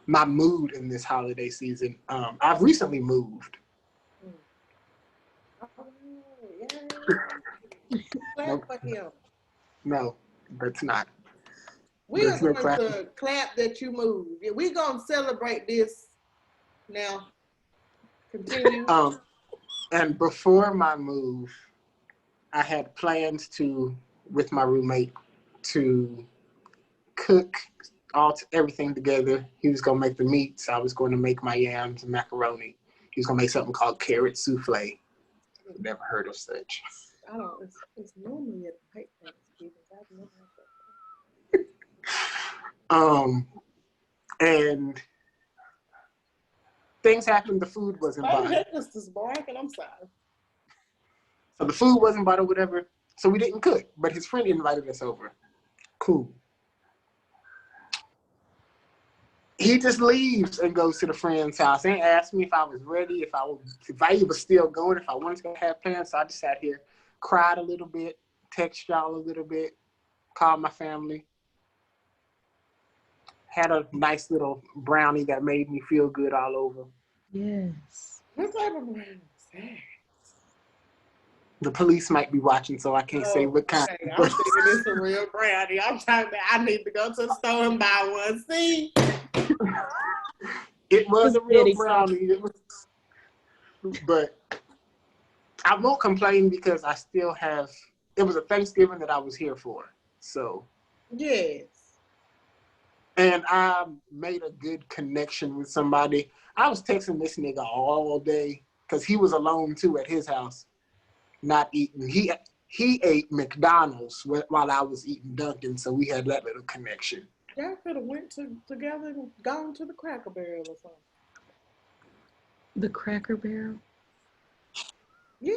Speaker 3: my mood in this holiday season, I've recently moved.
Speaker 2: Oh, yeah. Clap for him.
Speaker 3: No, that's not.
Speaker 2: We are going to clap that you moved. Yeah, we're going to celebrate this now. Continue.
Speaker 3: And before my move, I had plans with my roommate, to cook everything together. He was gonna make the meats. I was going to make my yams and macaroni. He was gonna make something called carrot souffle. I've never heard of such.
Speaker 2: I don't. It's normally at the Thanksgiving. I've never had that.
Speaker 3: And things happened. The food wasn't bought.
Speaker 2: I'm sorry.
Speaker 3: So the food wasn't bought or whatever. So we didn't cook. But his friend invited us over. Cool. He just leaves and goes to the friend's house. Ain't asked me if I was ready, if I was still going, if I wanted to go have plans. So I just sat here, cried a little bit, text y'all a little bit, called my family. Had a nice little brownie that made me feel good all over.
Speaker 1: Yes.
Speaker 2: What type of brownie was that?
Speaker 3: The police might be watching, so I can't say what kind.
Speaker 2: Okay. I'm thinking it's a real brownie. I'm talking about I need to go to the store and buy one. See?
Speaker 3: It was a real brownie. But I won't complain because I still have, it was a Thanksgiving that I was here for. So.
Speaker 2: Yes.
Speaker 3: And I made a good connection with somebody. I was texting this nigga all day because he was alone too at his house, not eating. He ate McDonald's while I was eating Dunkin', so we had that little connection.
Speaker 2: Y'all could have went together and gone to the Cracker Barrel or something.
Speaker 1: The Cracker Barrel?
Speaker 2: Yeah.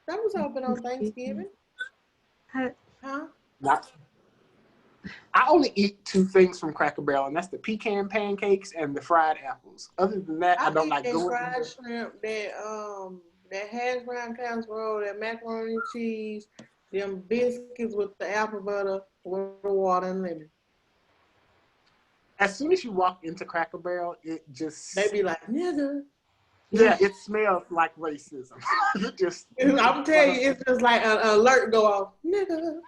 Speaker 2: That was open on Thanksgiving. Huh?
Speaker 3: I only eat 2 things from Cracker Barrel, and that's the pecan pancakes and the fried apples. Other than that, I don't like going.
Speaker 2: Fried shrimp, that hash brown casserole, that macaroni and cheese, them biscuits with the apple butter, with the water and lemon.
Speaker 3: As soon as you walk into Cracker Barrel, it just...
Speaker 2: They be like, nigga.
Speaker 3: Yeah, it smells like racism.
Speaker 2: I'm telling you, it's just like an alert go off, nigga.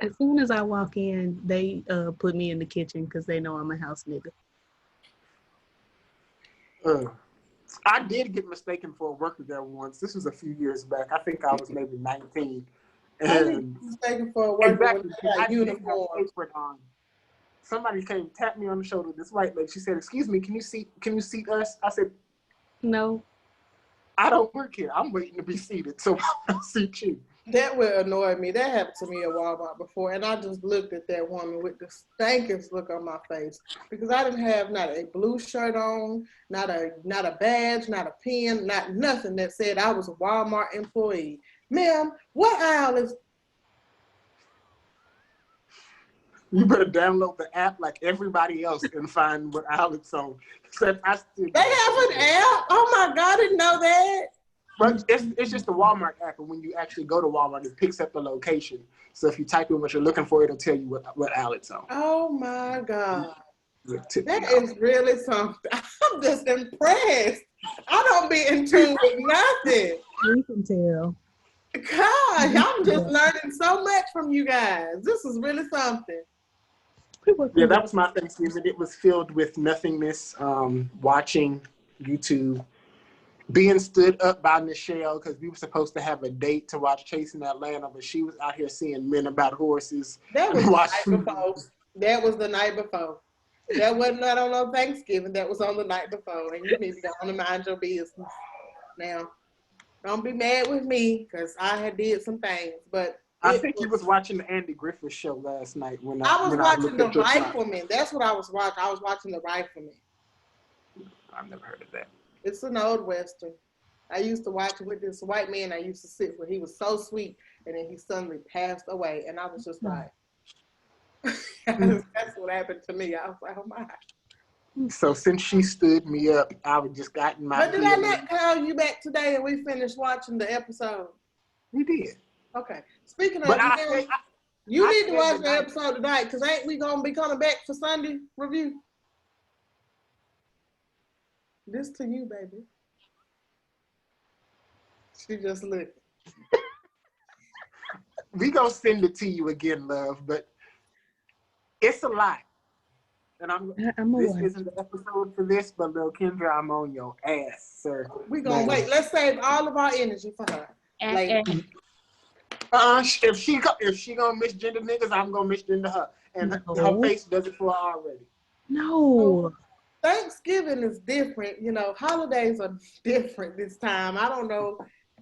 Speaker 1: As soon as I walk in, they put me in the kitchen because they know I'm a house nigga.
Speaker 3: I did get mistaken for a worker there once. This was a few years back. I think I was maybe 19. And
Speaker 2: I did mistaken for a worker with that uniform.
Speaker 3: Somebody came, tapped me on the shoulder. This white lady. She said, "Excuse me, can you seat us?" I said,
Speaker 1: "No,
Speaker 3: I don't work here. I'm waiting to be seated, so I'll seat you."
Speaker 2: That would annoy me. That happened to me at Walmart before, and I just looked at that woman with the stankiest look on my face because I didn't have not a blue shirt on, not a badge, not a pen, not nothing that said I was a Walmart employee. Ma'am, what aisle is?
Speaker 3: You better download the app like everybody else and find what outlets on. Except I still
Speaker 2: They have an app? Oh my God, I didn't know that.
Speaker 3: But it's just the Walmart app, and when you actually go to Walmart, it picks up the location. So if you type in what you're looking for, it'll tell you what outlets on.
Speaker 2: Oh my God. That is really something. I'm just impressed. I don't be in tune with nothing.
Speaker 1: We can tell.
Speaker 2: Gosh, I'm just learning so much from you guys. This is really something.
Speaker 3: Yeah, that was my Thanksgiving. It was filled with nothingness, watching YouTube, being stood up by Nichelle because we were supposed to have a date to watch Chasing Atlanta, but she was out here seeing Men About Horses.
Speaker 2: That was the night before. That was the night before. That wasn't on Thanksgiving. That was on the night before. And you need to go on and mind your business. Now, don't be mad with me because I had did some things. But
Speaker 3: I think you was watching the Andy Griffith show last night.
Speaker 2: I was watching The Rifleman. That's what I was watching. I was watching The Rifleman.
Speaker 3: I've never heard of that.
Speaker 2: It's an old Western. I used to watch it with this white man I used to sit with. He was so sweet. And then he suddenly passed away. And I was just like, that's what happened to me. I was like, oh my.
Speaker 3: So since she stood me up, I would just gotten my.
Speaker 2: But did I not call you back today and we finished watching the episode?
Speaker 3: We did.
Speaker 2: Okay. Speaking of, you need to watch the episode tonight because ain't we gonna be coming back for Sunday review? This to you, baby. She just looked.
Speaker 3: We gonna send it to you again, love, but it's a lot. And this isn't the episode for this, but little Kendra, I'm on your ass, sir.
Speaker 2: We gonna wait. Let's save all of our energy for her.
Speaker 3: If she gonna misgender niggas, I'm gonna misgender her, and her face does it for her already.
Speaker 1: No.
Speaker 2: Thanksgiving is different. You know, holidays are different this time. I don't know.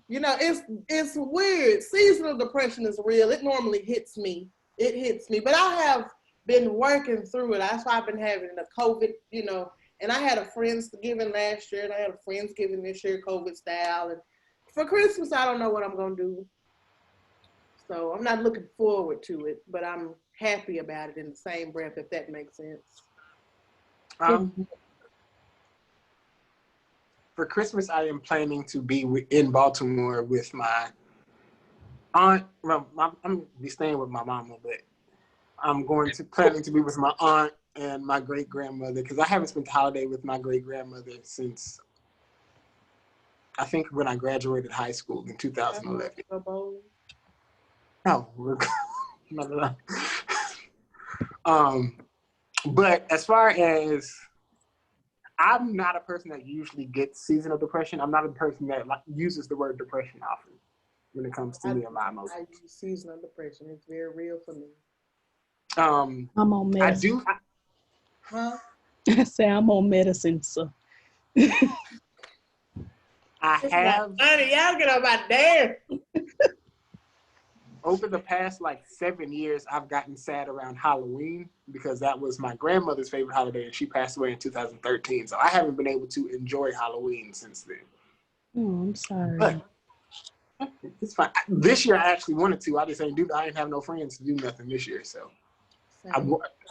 Speaker 2: You know, it's weird. Seasonal depression is real. It normally hits me. It hits me, but I have been working through it. That's why I've been having the COVID, you know, and I had a Friendsgiving last year and I had a Friendsgiving this year, COVID style. And for Christmas, I don't know what I'm going to do. So I'm not looking forward to it, but I'm happy about it in the same breath, if that makes sense.
Speaker 3: For Christmas, I am planning to be in Baltimore with my aunt. Well, I'm be staying with my mama, but I'm planning to be with my aunt and my great grandmother because I haven't spent the holiday with my great grandmother since I think when I graduated high school in 2011. No, no. But as far as I'm not a person that usually gets seasonal depression. I'm not a person that uses the word depression often when it comes to me and my emotions.
Speaker 2: I use seasonal depression. It's very real for me.
Speaker 1: I'm on medicine.
Speaker 2: Huh?
Speaker 1: I say I'm on medicine, so.
Speaker 3: I have.
Speaker 2: Honey, y'all get on my there.
Speaker 3: Over the past 7 years, I've gotten sad around Halloween because that was my grandmother's favorite holiday and she passed away in 2013. So I haven't been able to enjoy Halloween since then.
Speaker 1: Oh, I'm sorry.
Speaker 3: But it's fine. This year I actually wanted to. I just ain't I didn't have no friends to do nothing this year. So I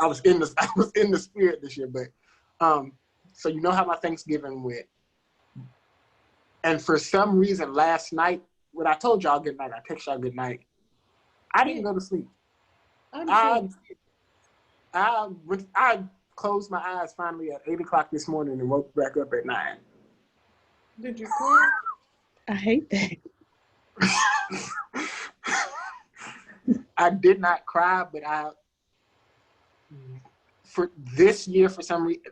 Speaker 3: was in the spirit this year. But so you know how my Thanksgiving went. And for some reason last night, when I told y'all good night, I texted y'all good night. I didn't go to sleep. I closed my eyes finally at 8 o'clock this morning and woke back up at 9.
Speaker 2: Did you cry?
Speaker 1: I hate that.
Speaker 3: I did not cry, but for this year, for some reason,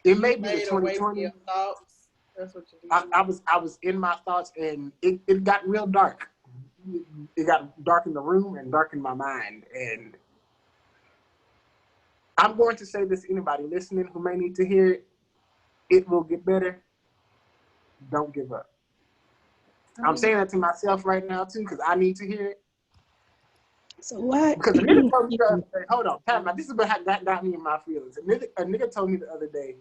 Speaker 3: it may be the 2020.
Speaker 2: That's what you do.
Speaker 3: I was in my thoughts and it got real dark. It got dark in the room and dark in my mind. And I'm going to say this to anybody listening who may need to hear it. It will get better. Don't give up. I'm saying that to myself right now too because I need to hear it.
Speaker 1: So why?
Speaker 3: Because a nigga told me the other day, hold on, time out. This is what got me in my feelings. A nigga told me the other day,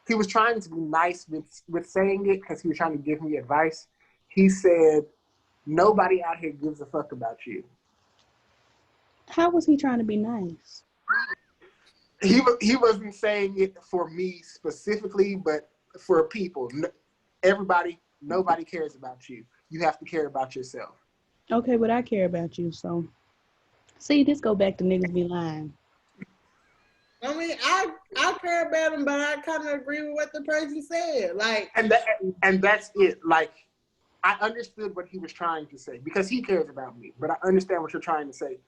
Speaker 3: he was trying to be nice with saying it because he was trying to give me advice. He said, nobody out here gives a fuck about you.
Speaker 1: How was he trying to be nice?
Speaker 3: He wasn't saying it for me specifically, but for people. Everybody, nobody cares about you. You have to care about yourself.
Speaker 1: Okay, but I care about you, so see, this go back to niggas be lying.
Speaker 2: I mean, I care about him, but I kind of agree with what the person said. Like,
Speaker 3: and that's it. Like, I understood what he was trying to say because he cares about me. But I understand what you're trying to say.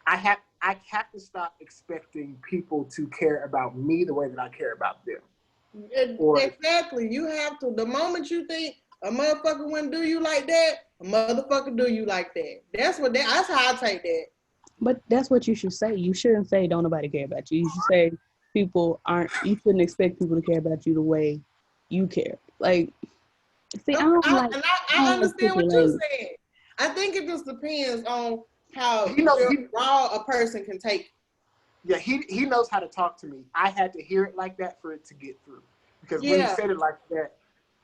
Speaker 3: I have to stop expecting people to care about me the way that I care about them.
Speaker 2: Exactly. You have to. The moment you think a motherfucker wouldn't do you like that, a motherfucker do you like that. That's how I take that.
Speaker 1: But that's what you should say. You shouldn't say don't nobody care about you. You should say you shouldn't expect people to care about you the way you care. Like, see, I don't like
Speaker 2: I understand what you're
Speaker 1: language.
Speaker 2: saying. I think it just depends on how raw a person can take it.
Speaker 3: Yeah, he knows how to talk to me. I had to hear it like that for it to get through. Because when he said it like that,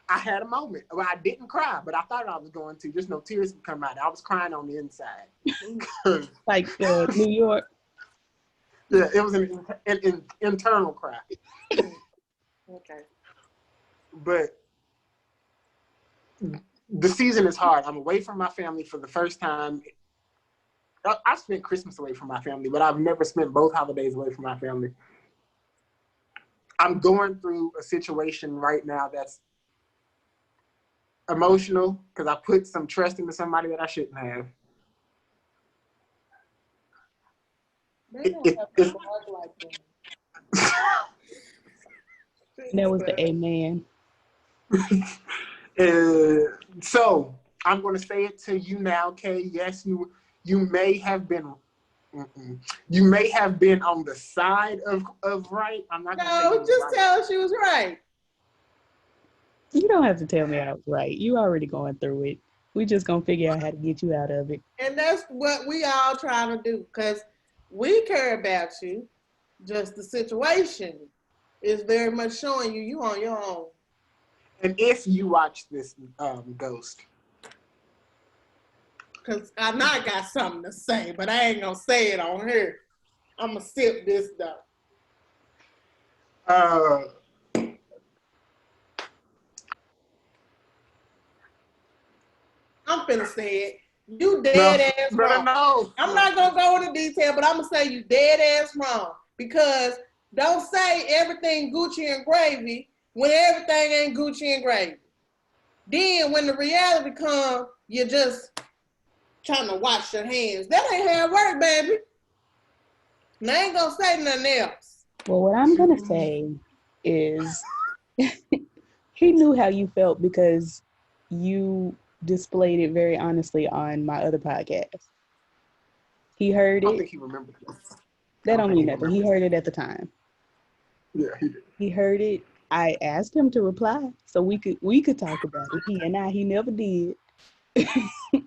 Speaker 3: I had a moment. Well, I didn't cry, but I thought I was going to. Just no tears would come out. I was crying on the inside.
Speaker 1: Like New York.
Speaker 3: Yeah, it was an internal cry.
Speaker 2: Okay.
Speaker 3: But the season is hard. I'm away from my family for the first time. I spent Christmas away from my family, but I've never spent both holidays away from my family. I'm going through a situation right now that's emotional because I put some trust into somebody that I shouldn't have.
Speaker 1: That was the amen.
Speaker 3: So I'm going to say it to you now, Kay. Yes, you may have been. You may have been on the side of right. I'm not.
Speaker 2: No, just tell her she was right.
Speaker 1: You don't have to tell me I was right. You already going through it. We just gonna figure out how to get you out of it.
Speaker 2: And that's what we all trying to do because we care about you. Just the situation is very much showing you on your own.
Speaker 3: And if you watch this Ghost.
Speaker 2: Because I know I got something to say, but I ain't going to say it on here. I'm going to sip this, though. I'm finna say it. You dead ass wrong. No. I'm not going to go into detail, but I'm going to say you dead ass wrong. Because don't say everything Gucci and gravy when everything ain't Gucci and gravy. Then when the reality comes, you're just trying to wash your hands. That ain't how it work, baby. And I ain't gonna say nothing else.
Speaker 1: Well, what I'm gonna say is he knew how you felt because you displayed it very honestly on my other podcast. He heard it. I don't think he remembered it. That don't mean nothing. He heard it at the time.
Speaker 3: Yeah, he did.
Speaker 1: He heard it. I asked him to reply so we could talk about it. He never did.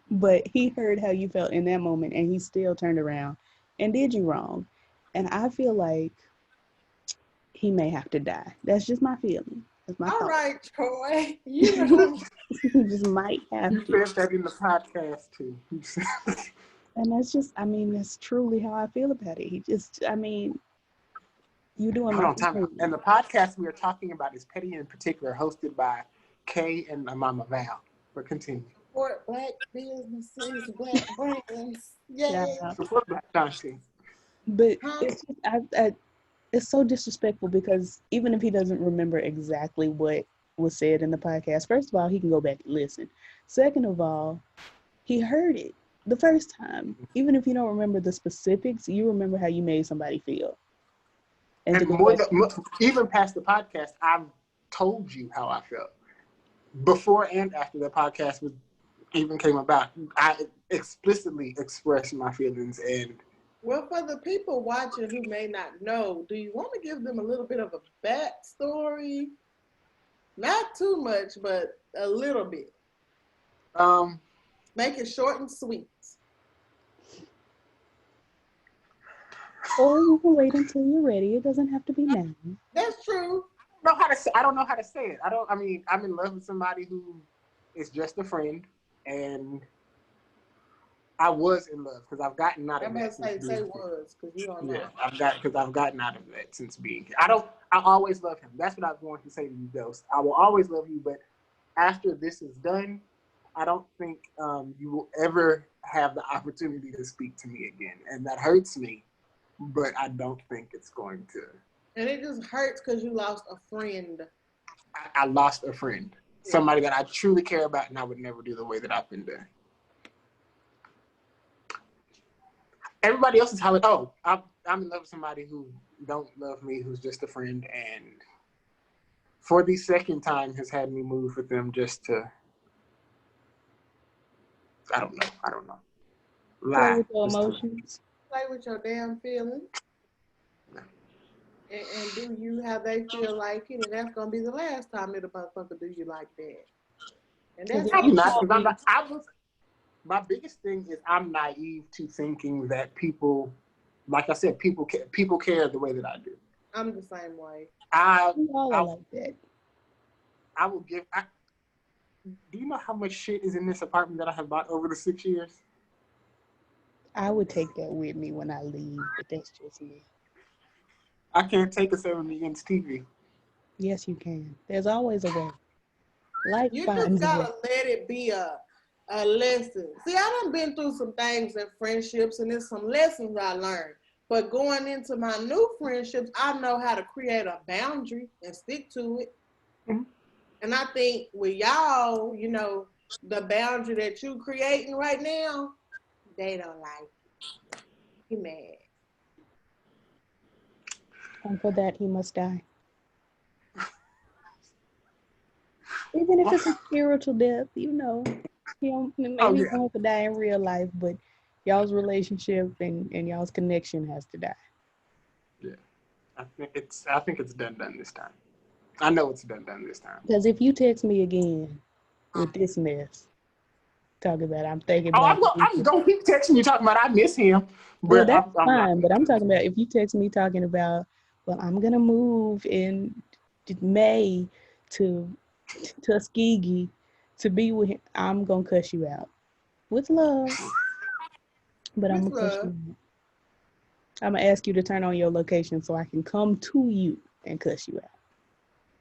Speaker 1: But he heard how you felt in that moment and he still turned around and did you wrong. And I feel like he may have to die. That's just my feeling. That's my thought.
Speaker 2: All right, Troy. You
Speaker 1: just might have to.
Speaker 3: You said that in the podcast too.
Speaker 1: And that's truly how I feel about it. You doing my
Speaker 3: time. And the podcast we are talking about is Petty in Particular, hosted by Kay and Mama Val. But continue.
Speaker 2: Support black businesses, black brands. Yeah.
Speaker 3: Support black conscience.
Speaker 1: But it's so disrespectful because even if he doesn't remember exactly what was said in the podcast, first of all, he can go back and listen. Second of all, he heard it the first time. Even if you don't remember the specifics, you remember how you made somebody feel.
Speaker 3: And even past the podcast, I've told you how I felt. Before and after the podcast even came about, I explicitly expressed my feelings. And
Speaker 2: well, for the people watching who may not know, do you want to give them a little bit of a backstory? Not too much, but a little bit. Make it short and sweet.
Speaker 1: Or you can wait until you're ready. It doesn't have to be now.
Speaker 2: That's true.
Speaker 3: I don't know how to say it. I'm in love with somebody who is just a friend, and I was in love because I've gotten out
Speaker 2: I'm
Speaker 3: of
Speaker 2: about
Speaker 3: that
Speaker 2: to
Speaker 3: since
Speaker 2: say
Speaker 3: being here.
Speaker 2: was, because you don't
Speaker 3: Yeah,
Speaker 2: know.
Speaker 3: I've gotten out of that since being here. I always love him. That's what I was going to say to you, Ghost. I will always love you, but after this is done, I don't think you will ever have the opportunity to speak to me again. And that hurts me, but I don't think it's going to.
Speaker 2: And it just hurts because you lost a friend.
Speaker 3: I lost a friend, somebody that I truly care about, and I would never do the way that I've been done. Everybody else is how I'm in love with somebody who don't love me, who's just a friend, and for the second time has had me move with them just to, I don't know.
Speaker 1: Play
Speaker 3: Lie.
Speaker 1: with your
Speaker 3: Just to,
Speaker 1: emotions.
Speaker 2: Play with your damn feelings. And do you how they feel like it, and that's gonna be the last time that a motherfucker do you like that. And that's
Speaker 3: probably not,
Speaker 2: all.
Speaker 3: because my biggest thing is I'm naive to thinking that people, like I said, people care the way that I do.
Speaker 2: I'm the same way.
Speaker 1: We all are like that.
Speaker 3: I will give. Do you know how much shit is in this apartment that I have bought over the 6 years?
Speaker 1: I would take that with me when I leave, but that's just me.
Speaker 3: I can't take a 70-inch TV.
Speaker 1: Yes, you can. There's always a way. Life
Speaker 2: You just
Speaker 1: finds a way.
Speaker 2: gotta let it be a lesson. See, I done been through some things in friendships, and there's some lessons I learned. But going into my new friendships, I know how to create a boundary and stick to it.
Speaker 3: Mm-hmm.
Speaker 2: And I think with y'all, you know, the boundary that you creating right now, they don't like it. He mad.
Speaker 1: And for that, he must die. Even if it's a spiritual death, you know, maybe you don't have to die in real life, but y'all's relationship and y'all's connection has to die.
Speaker 3: Yeah, I think it's done this time. I know it's done this time.
Speaker 1: Because if you text me again with this mess, talk about I'm thinking
Speaker 3: Oh,
Speaker 1: about.
Speaker 3: I'm gonna keep texting you talking about I miss him,
Speaker 1: Well,
Speaker 3: but
Speaker 1: that's
Speaker 3: I'm not.
Speaker 1: fine. But I'm talking about if you text me talking about, well, I'm gonna move in May to Tuskegee to be with him, I'm gonna cuss you out with love, but I'm
Speaker 2: With
Speaker 1: gonna cuss you
Speaker 2: love.
Speaker 1: out. I'm gonna ask you to turn on your location so I can come to you and cuss you out.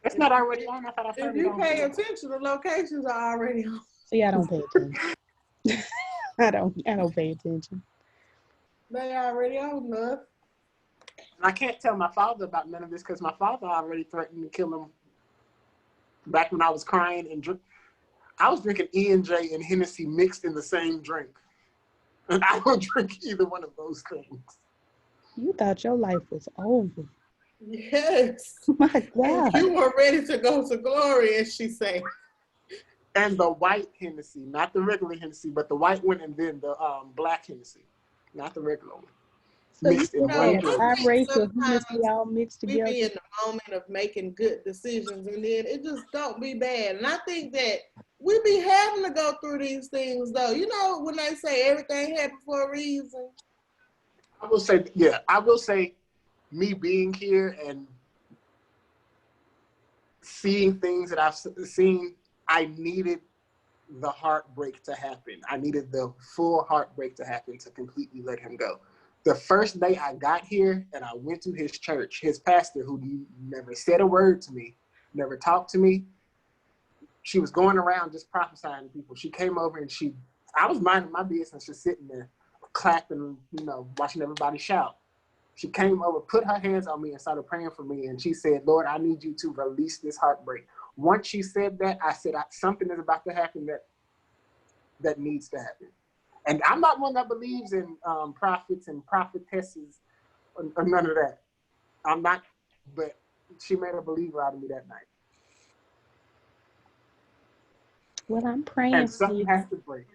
Speaker 3: It's not already on. I thought I
Speaker 2: If
Speaker 3: turned it
Speaker 2: you
Speaker 3: on.
Speaker 2: pay attention, the locations are already on.
Speaker 1: See, I don't pay attention. I don't pay attention.
Speaker 2: They already on enough.
Speaker 3: I can't tell my father about none of this because my father already threatened to kill him back when I was crying and I was drinking E&J and Hennessy mixed in the same drink. And I don't drink either one of those things.
Speaker 1: You thought your life was over.
Speaker 2: Yes.
Speaker 1: My
Speaker 2: And
Speaker 1: God.
Speaker 2: you were ready to go to glory, as she said.
Speaker 3: And the white Hennessy, not the regular Hennessy, but the white one, and then the black Hennessy, not the regular one.
Speaker 1: So you
Speaker 3: Mixed in
Speaker 1: just
Speaker 2: No,
Speaker 3: one
Speaker 1: had
Speaker 3: drink.
Speaker 2: I think
Speaker 1: biracial Hennessy
Speaker 2: sometimes
Speaker 1: all mixed
Speaker 2: we
Speaker 1: together.
Speaker 2: be in the moment of making good decisions, and then it just don't be bad. And I think that we be having to go through these things, though. You know, when they say everything happened for a reason.
Speaker 3: I will say me being here and seeing things that I've seen, I needed the heartbreak to happen. I needed the full heartbreak to happen to completely let him go. The first day I got here and I went to his church, his pastor, who never said a word to me, never talked to me, she was going around just prophesying to people. She came over and I was minding my business, just sitting there clapping, watching everybody shout. She came over, put her hands on me and started praying for me. And she said, Lord, I need you to release this heartbreak. Once she said that, I said, something is about to happen that needs to happen. And I'm not one that believes in prophets and prophetesses or none of that. I'm not, but she made a believer out of me that night.
Speaker 1: Well, I'm praying
Speaker 3: And
Speaker 1: for
Speaker 3: something
Speaker 1: you.
Speaker 3: has to break.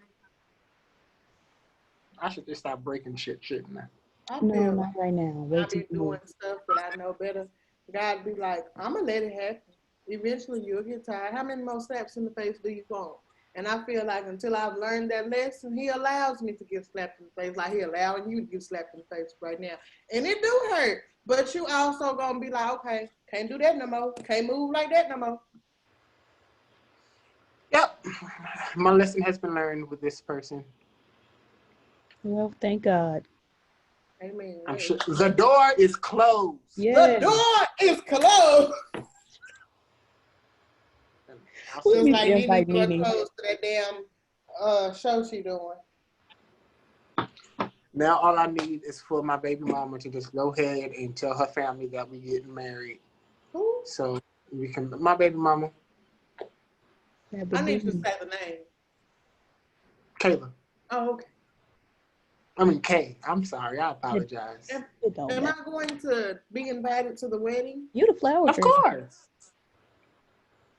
Speaker 3: I should just stop breaking shouldn't I?
Speaker 1: No, not right now.
Speaker 2: I
Speaker 1: Wait till
Speaker 2: be
Speaker 1: you
Speaker 2: doing
Speaker 1: move.
Speaker 2: stuff that I know better. God be like, I'm going to let it happen. Eventually, you'll get tired. How many more slaps in the face do you want? And I feel like until I've learned that lesson, he allows me to get slapped in the face, like he allowing you to get slapped in the face right now. And it do hurt. But you also going to be like, okay, can't do that no more. Can't move like that no more.
Speaker 3: Yep. My lesson has been learned with this person.
Speaker 1: Well, thank God.
Speaker 2: Amen.
Speaker 3: I'm sure the door is closed.
Speaker 1: Yeah.
Speaker 2: The door is closed.
Speaker 1: We
Speaker 2: Just
Speaker 1: need to
Speaker 2: like Nene
Speaker 1: invite
Speaker 2: door
Speaker 1: Nene.
Speaker 2: closed to that damn show she doing.
Speaker 3: Now all I need is for my baby mama to just go ahead and tell her family that we getting married.
Speaker 2: Who?
Speaker 3: So we can, my baby mama,
Speaker 2: I need you to say the name.
Speaker 3: Kayla.
Speaker 2: Oh, okay.
Speaker 3: I mean Kay. I'm sorry. I apologize.
Speaker 2: Am I going to be invited to the wedding?
Speaker 1: You the flower
Speaker 3: Of
Speaker 1: girl.
Speaker 3: course.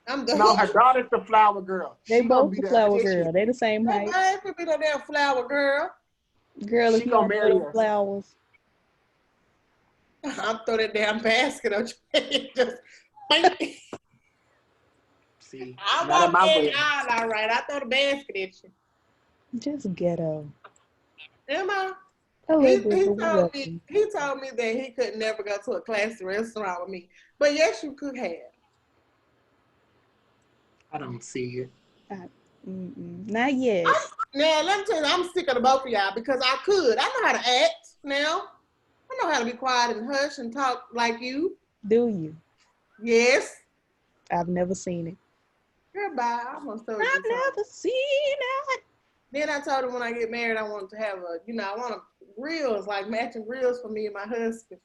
Speaker 2: I'm the
Speaker 3: No, her daughter's the flower girl.
Speaker 1: They
Speaker 3: She gonna
Speaker 1: both
Speaker 3: be
Speaker 1: the
Speaker 3: the
Speaker 1: flower
Speaker 3: official.
Speaker 1: girl. They the same height.
Speaker 2: I ain't gonna be no damn flower girl.
Speaker 1: Girl, if
Speaker 3: She
Speaker 1: you
Speaker 3: gonna
Speaker 1: don't
Speaker 3: marry
Speaker 1: throw
Speaker 3: us.
Speaker 1: flowers.
Speaker 2: I'll throw that damn basket on you. Just
Speaker 3: See,
Speaker 2: I'm
Speaker 3: not at my
Speaker 2: walking
Speaker 3: wedding.
Speaker 2: out, all right. I throw the basket at you.
Speaker 1: Just ghetto.
Speaker 2: Am I?
Speaker 1: A
Speaker 2: He,
Speaker 1: little bit,
Speaker 2: he
Speaker 1: but we
Speaker 2: told
Speaker 1: love
Speaker 2: me
Speaker 1: you.
Speaker 2: he told me that he could never go to a classy restaurant with me. But yes, you could have.
Speaker 3: I don't see it.
Speaker 1: Not yet.
Speaker 2: Now let me tell you, I'm sick of the both of y'all because I could. I know how to act now. I know how to be quiet and hush and talk like you.
Speaker 1: Do you?
Speaker 2: Yes.
Speaker 1: I've never seen it.
Speaker 2: Goodbye. I almost told you
Speaker 1: I've
Speaker 2: something.
Speaker 1: never seen it.
Speaker 2: Then I told him when I get married, I want to have I want grills, like matching grills for me and my husband.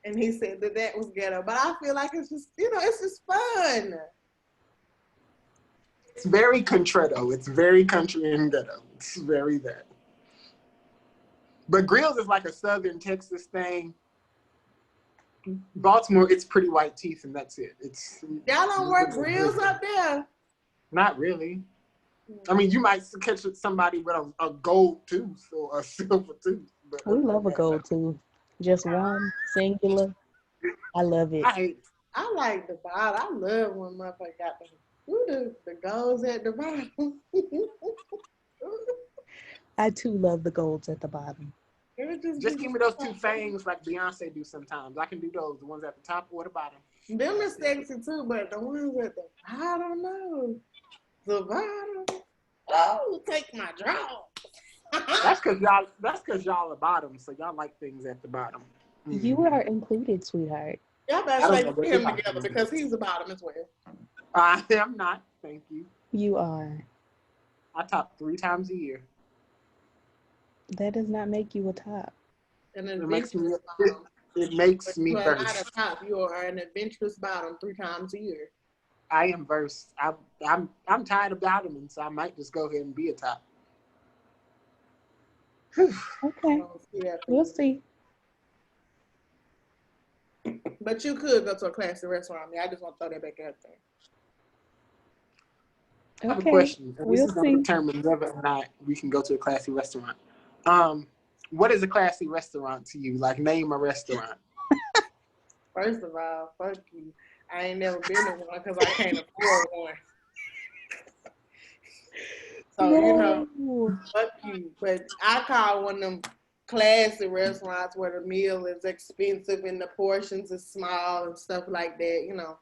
Speaker 2: And he said that was ghetto. But I feel like it's just, it's just fun.
Speaker 3: It's very contretto. It's very country and ghetto. It's very that. But grills is like a Southern Texas thing. Baltimore, it's pretty white teeth and that's it.
Speaker 2: Y'all don't work grills up there?
Speaker 3: Not really. I mean, you might catch somebody with a gold tooth or a silver tooth. But
Speaker 1: We love a gold tooth. Just one, singular. I love it.
Speaker 3: I
Speaker 2: like the bottom. I love when motherfucker got the golds at the bottom.
Speaker 1: I too love the golds at the bottom.
Speaker 3: just give me those two fangs like Beyonce do sometimes. I can do those, the ones at the top or the bottom.
Speaker 2: Them is sexy too, but the ones at the bottom, no. The bottom. Oh, take my draw.
Speaker 3: That's because y'all are bottom, so y'all like things at the bottom. Mm-hmm.
Speaker 1: You are included, sweetheart.
Speaker 2: Y'all better say put him together because he's the bottom as well.
Speaker 3: I am not. Thank you.
Speaker 1: You are.
Speaker 3: I top 3 times a year.
Speaker 1: That does not make you a top.
Speaker 2: An
Speaker 3: It makes me.
Speaker 2: bottom.
Speaker 3: It makes me
Speaker 2: you are
Speaker 3: versed.
Speaker 2: not a top. You are an adventurous bottom 3 times a year.
Speaker 3: I am versed. I'm tired of bottoming, so I might just go ahead and be a top.
Speaker 1: Okay. We'll see.
Speaker 2: But you could go to a classy restaurant. I just want to throw that back out there.
Speaker 3: I have a question. And
Speaker 1: We'll
Speaker 3: this is going
Speaker 1: see.
Speaker 3: to determine whether or not we can go to a classy restaurant. What is a classy restaurant to you? Like, name a restaurant.
Speaker 2: First of all, fuck you. I ain't never been to one because I can't afford one. So, fuck you. But I call one of them classy restaurants where the meal is expensive and the portions is small and stuff like that,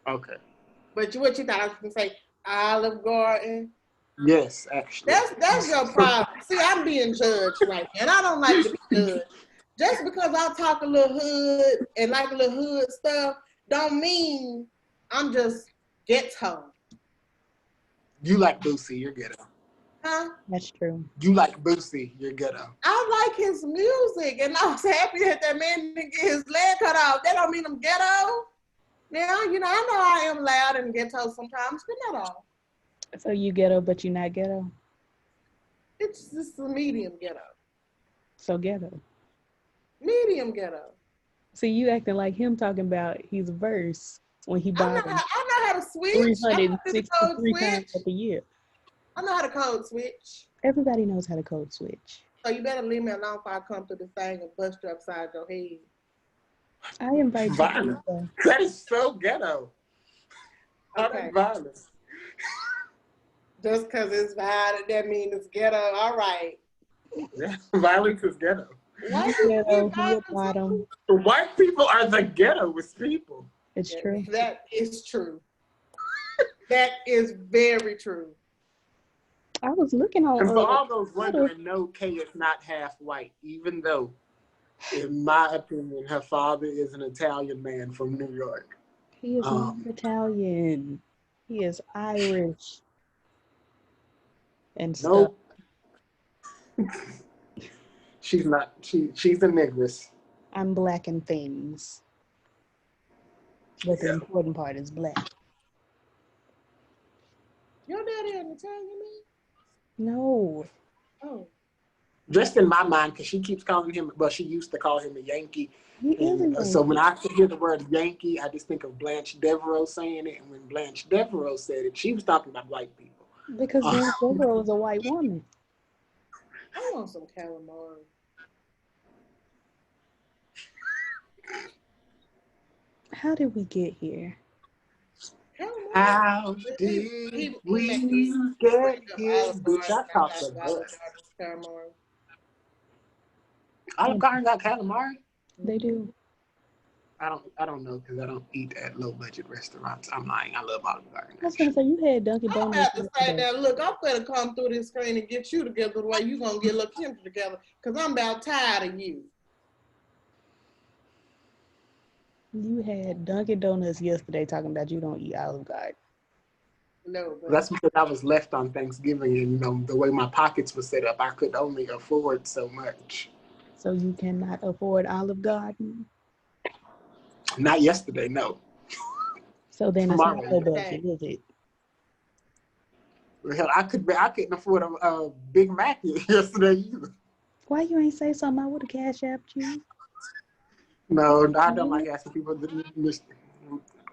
Speaker 3: Okay.
Speaker 2: But what you thought I was going to say? Olive Garden?
Speaker 3: Yes, actually.
Speaker 2: That's your problem. See, I'm being judged right now, and I don't like to be judged. Just because I talk a little hood and like a little hood stuff, don't mean I'm just ghetto.
Speaker 3: You like Boosie, you're ghetto.
Speaker 2: Huh?
Speaker 1: That's true.
Speaker 3: You like Boosie, you're ghetto.
Speaker 2: I like his music, and I was happy that man didn't get his leg cut off. That don't mean I'm ghetto. Now, I know I am loud and ghetto sometimes, but not all.
Speaker 1: So you ghetto, but you're not ghetto?
Speaker 2: It's just a medium ghetto.
Speaker 1: So ghetto.
Speaker 2: Medium ghetto.
Speaker 1: See, you acting like him talking about his verse when he bought
Speaker 2: I know how to switch.
Speaker 1: 363 times of the year.
Speaker 2: I know how to code switch.
Speaker 1: Everybody knows how to code switch.
Speaker 2: So you better leave me alone if I come to this thing and bust you upside your head.
Speaker 1: I invite you to
Speaker 3: That is so ghetto.
Speaker 2: Okay.
Speaker 3: Violence.
Speaker 2: Just because it's violent, that means it's ghetto. All right.
Speaker 3: Yeah, violence is ghetto.
Speaker 2: White
Speaker 1: bottom.
Speaker 3: White people are the ghettoest people.
Speaker 1: It's true.
Speaker 2: That is true. That is very true.
Speaker 1: I was looking on.
Speaker 3: And for all those
Speaker 1: Twitter.
Speaker 3: wondering, no, Kay is not half white, even though, in my opinion, her father is an Italian man from New York.
Speaker 1: He is not Italian. He is Irish and stuff.
Speaker 3: Nope. She's not. She's a negress.
Speaker 1: I'm black in things. But the important part is black.
Speaker 2: Your daddy an Italian man?
Speaker 1: No.
Speaker 2: Oh.
Speaker 3: Just in my mind, because she keeps calling him, well, she used to call him a Yankee.
Speaker 1: He is a Yankee.
Speaker 3: So when I hear the word Yankee, I just think of Blanche Devereaux saying it. And when Blanche Devereaux said it, she was talking about white people.
Speaker 1: Because Blanche Devereaux is a white woman.
Speaker 2: I want some calamari.
Speaker 1: How did we get here?
Speaker 3: How did we get here? Bitch, I talked about Olive Garden got calamari?
Speaker 1: They do.
Speaker 3: I don't know because I don't eat at low budget restaurants. I'm lying. I love Olive Garden.
Speaker 1: I was gonna say you had Dunkin'
Speaker 2: I'm
Speaker 1: Donuts.
Speaker 2: about to say that. Look, I'm gonna come through this screen and get you together the way you gonna get little Kendra together, cause I'm about tired of you.
Speaker 1: You had Dunkin' Donuts yesterday talking about you don't eat Olive Garden.
Speaker 2: No, but
Speaker 3: that's because I was left on Thanksgiving, and the way my pockets were set up, I could only afford so much.
Speaker 1: So you cannot afford Olive Garden?
Speaker 3: Not yesterday, no.
Speaker 1: So then
Speaker 3: Tomorrow,
Speaker 1: it's not no budget, is it?
Speaker 3: Well, hell, I couldn't afford a Big Mac yesterday either.
Speaker 1: Why you ain't say something? I would have cash apped you.
Speaker 3: No, I don't like asking people.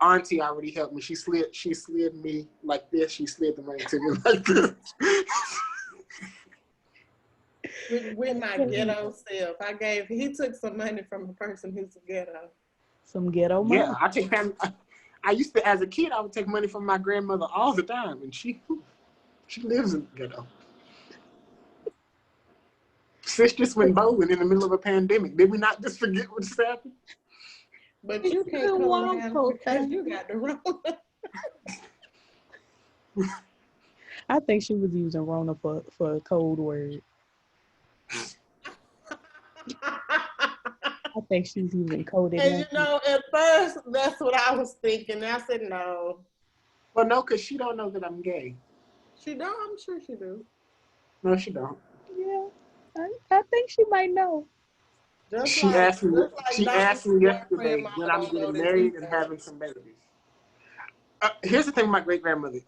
Speaker 3: Auntie already helped me. She slid me like this. She slid the money to me like this.
Speaker 2: with my ghetto self, he took some money from a person who's a ghetto.
Speaker 1: Some ghetto money.
Speaker 3: Yeah, I used to, as a kid, I would take money from my grandmother all the time, and she lives in the ghetto. Sis just went bowling in the middle of a pandemic. Did we not just forget what just happened?
Speaker 2: But you can't come around because you got the Rona.
Speaker 1: I think she was using Rona for a code word. I think she's using coded.
Speaker 2: And at first, that's what I was thinking. I said no.
Speaker 3: Well, no, because she don't know that I'm gay.
Speaker 2: She don't? I'm sure she do.
Speaker 3: No, she don't.
Speaker 1: Yeah, I think she might know.
Speaker 3: She asked me yesterday when I'm getting married and having some babies. Here's the thing with my great-grandmother.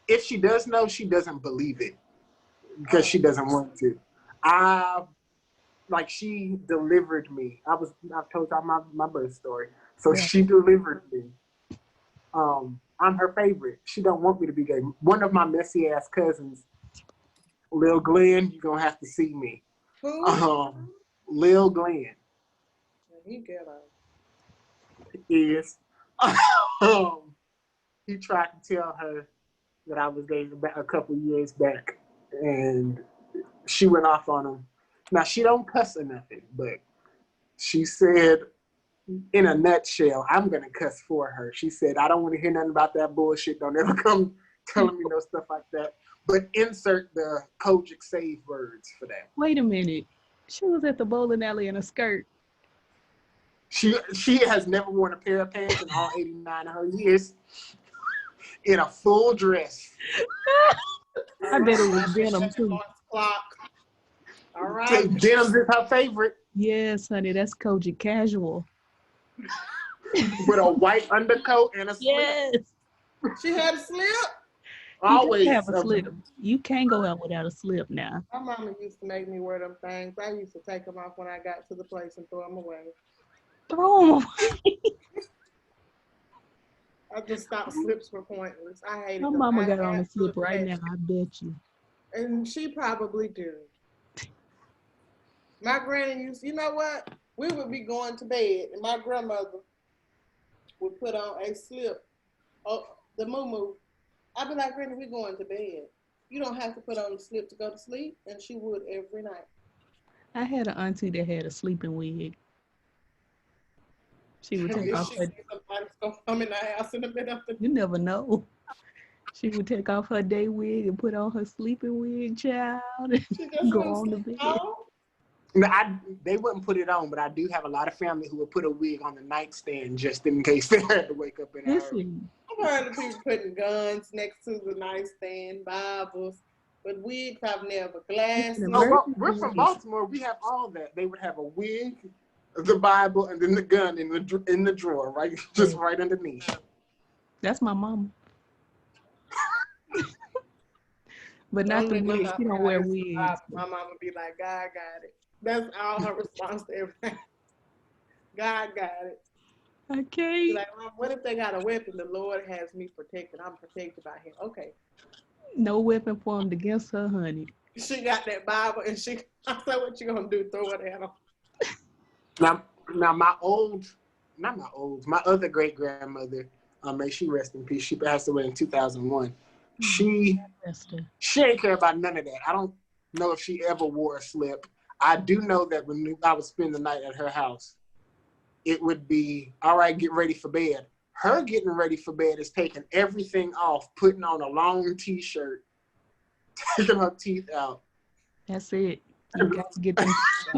Speaker 3: If she does know, she doesn't believe it because she doesn't want to. She delivered me. I've told y'all my birth story. So yeah. She delivered me. I'm her favorite. She don't want me to be gay. One of my messy ass cousins, Lil Glenn, you're gonna have to see me.
Speaker 2: Who?
Speaker 3: Lil Glenn.
Speaker 2: He ghetto.
Speaker 3: Is. He tried to tell her that I was gay a couple years back, and she went off on him. Now, she don't cuss or nothing, but she said, in a nutshell, I'm going to cuss for her. She said, I don't want to hear nothing about that bullshit. Don't ever come telling me no stuff like that. But insert the Kojic save words for that.
Speaker 1: Wait a minute. She was at the bowling alley in a skirt.
Speaker 3: She has never worn a pair of pants in all 89 of her years. In a full dress.
Speaker 1: I bet it was denim too.
Speaker 2: All right.
Speaker 3: Denim is her favorite.
Speaker 1: Yes, honey, that's Kojic casual.
Speaker 3: With a white undercoat and a slip.
Speaker 1: Yes.
Speaker 2: She had a slip?
Speaker 3: Always.
Speaker 1: You have a slip. You can't go out without a slip now.
Speaker 2: My mama used to make me wear them things. I used to take them off when I got to the place and throw them away.
Speaker 1: Throw them away?
Speaker 2: I just thought slips were pointless. I hated them.
Speaker 1: My mama got on a slip right now, I bet you.
Speaker 2: And she probably do. My granny used, you know what? We would be going to bed, and my grandmother would put on a slip, the moo-moo. I'd be like, Granny, we're going to bed. You don't have to put on the slip to go to sleep, and she would every night.
Speaker 1: I had an auntie that had a sleeping wig. She would take off her...
Speaker 2: Somebody's going to come in the house in the middle of the...
Speaker 1: You never know. She would take off her day wig and put on her sleeping wig, child,
Speaker 2: She
Speaker 1: and
Speaker 2: just
Speaker 1: go
Speaker 2: wouldn't
Speaker 1: on the
Speaker 2: sleep
Speaker 1: bed.
Speaker 2: on.
Speaker 3: No, they wouldn't put it on, but I do have a lot of family who would put a wig on the nightstand just in case they had to wake up in a hurry.
Speaker 1: Listen,
Speaker 2: I've heard of people putting guns next to the nightstand, Bibles, but wigs I've never.
Speaker 1: listen, a
Speaker 2: Glasses.
Speaker 3: Oh,
Speaker 1: virgin
Speaker 3: well, we're from
Speaker 1: wig.
Speaker 3: Baltimore. We have all that. They would have a wig, the Bible, and then the gun in the drawer, right, just right underneath.
Speaker 1: That's my mom. But not the
Speaker 2: Only time
Speaker 1: wigs.
Speaker 2: I
Speaker 1: She don't
Speaker 2: forgot
Speaker 1: wear
Speaker 2: it's
Speaker 1: wigs.
Speaker 2: my mama be like, God got it. That's all her response to everything. God got it. Be
Speaker 1: Okay.
Speaker 2: like, Mom, what if they got a weapon? The Lord has me protected. I'm protected by him. Okay.
Speaker 1: No weapon formed against her, honey.
Speaker 2: She got that Bible and I said, what you gonna do? Throw it at him.
Speaker 3: Now my other great grandmother, may she rest in peace. She passed away in 2001. She didn't care about none of that. I don't know if she ever wore a slip. I do know that when I would spend the night at her house, it would be, all right, get ready for bed. Her getting ready for bed is taking everything off, putting on a long t-shirt, taking her teeth out.
Speaker 1: That's it. You got to get them.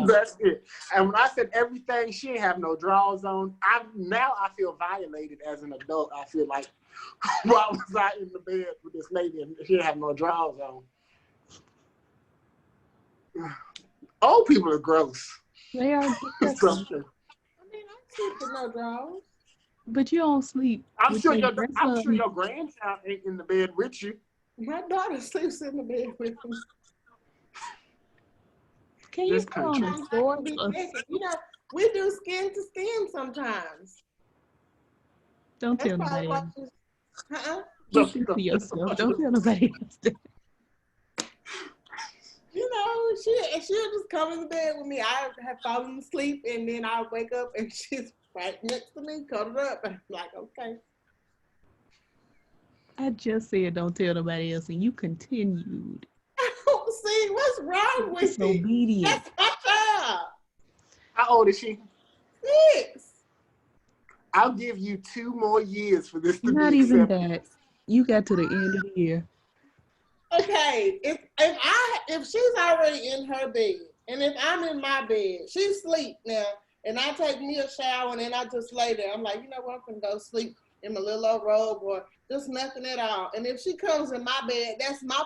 Speaker 3: That's it. And when I said everything, she didn't have no drawers on. Now I feel violated as an adult. I feel like, why was I in the bed with this lady and she didn't have no drawers on? Old people are gross.
Speaker 1: They are disgusting.
Speaker 2: I mean, I sleep with no drawers.
Speaker 1: But you don't sleep.
Speaker 3: I'm
Speaker 1: with
Speaker 3: sure
Speaker 1: your
Speaker 3: your grandchild ain't in the bed with you.
Speaker 2: My daughter sleeps in the bed with me.
Speaker 1: Can you put on
Speaker 2: Sometimes
Speaker 1: a
Speaker 2: I
Speaker 1: short?
Speaker 2: can be naked. You know, we do skin to skin sometimes.
Speaker 1: Don't
Speaker 2: That's
Speaker 1: tell
Speaker 2: probably
Speaker 1: nobody
Speaker 2: why
Speaker 1: else.
Speaker 2: she's,
Speaker 1: Keep it to yourself. Don't tell nobody else.
Speaker 2: you know, she'll just come in the bed with me. I have fallen asleep and then I wake up and she's right next to me, cuddled up. And I'm like, okay.
Speaker 1: I just said don't tell nobody else, and you continued.
Speaker 2: See, what's wrong with you?
Speaker 1: Disobedient.
Speaker 2: That's my child.
Speaker 3: How old is she?
Speaker 2: 6.
Speaker 3: I'll give you 2 more years for this to
Speaker 1: Not
Speaker 3: be
Speaker 1: even
Speaker 3: accepted.
Speaker 1: that. You got to the end of the year.
Speaker 2: Okay, if she's already in her bed, and if I'm in my bed, she's asleep now, and I take me a shower, and then I just lay there. I'm like, you know what, I'm gonna go sleep in my little old robe or just nothing at all. And if she comes in my bed, that's my.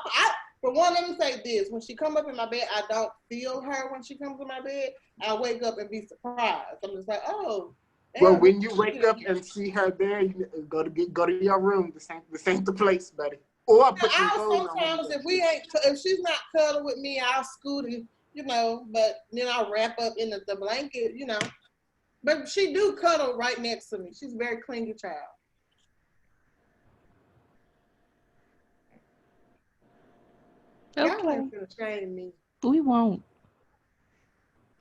Speaker 2: For one, let me say this: when she come up in my bed, I don't feel her when she comes in my bed. I wake up and be surprised. I'm just like, oh.
Speaker 3: Well, when you wake up and see her there, you go to your room. This ain't the place, buddy. Or put some clothes on.
Speaker 2: Sometimes if she's not cuddling with me, I'll scoot it, you know, but then I'll wrap up in the blanket, you know. But she do cuddle right next to me. She's a very clingy child.
Speaker 1: Okay.
Speaker 2: Y'all ain't gonna shame me.
Speaker 1: We won't.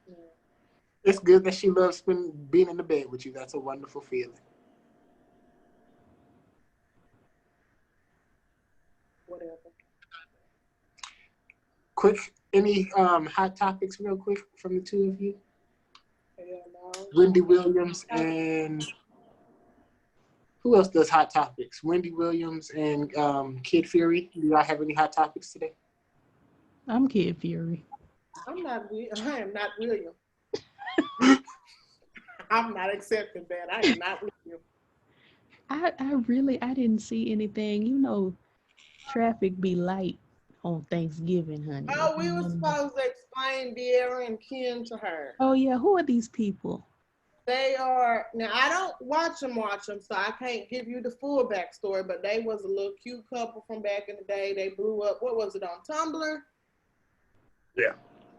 Speaker 2: Yeah.
Speaker 3: It's good that she loves being in the bed with you. That's a wonderful feeling.
Speaker 2: Whatever.
Speaker 3: Quick, any hot topics real quick from the two of you?
Speaker 2: Yeah, no.
Speaker 3: Wendy Williams and who else does hot topics? Wendy Williams and Kid Fury. Do y'all have any hot topics today?
Speaker 1: I'm Kid Fury.
Speaker 2: I am not William. I'm not accepting that. I am not William.
Speaker 1: I didn't see anything. You know, traffic be light on Thanksgiving, honey.
Speaker 2: Oh, we were supposed to explain De'Ara and Ken to her.
Speaker 1: Oh yeah, who are these people?
Speaker 2: They are, now I don't watch them, so I can't give you the full backstory, but they was a little cute couple from back in the day. They blew up, what was it, on Tumblr?
Speaker 3: Yeah.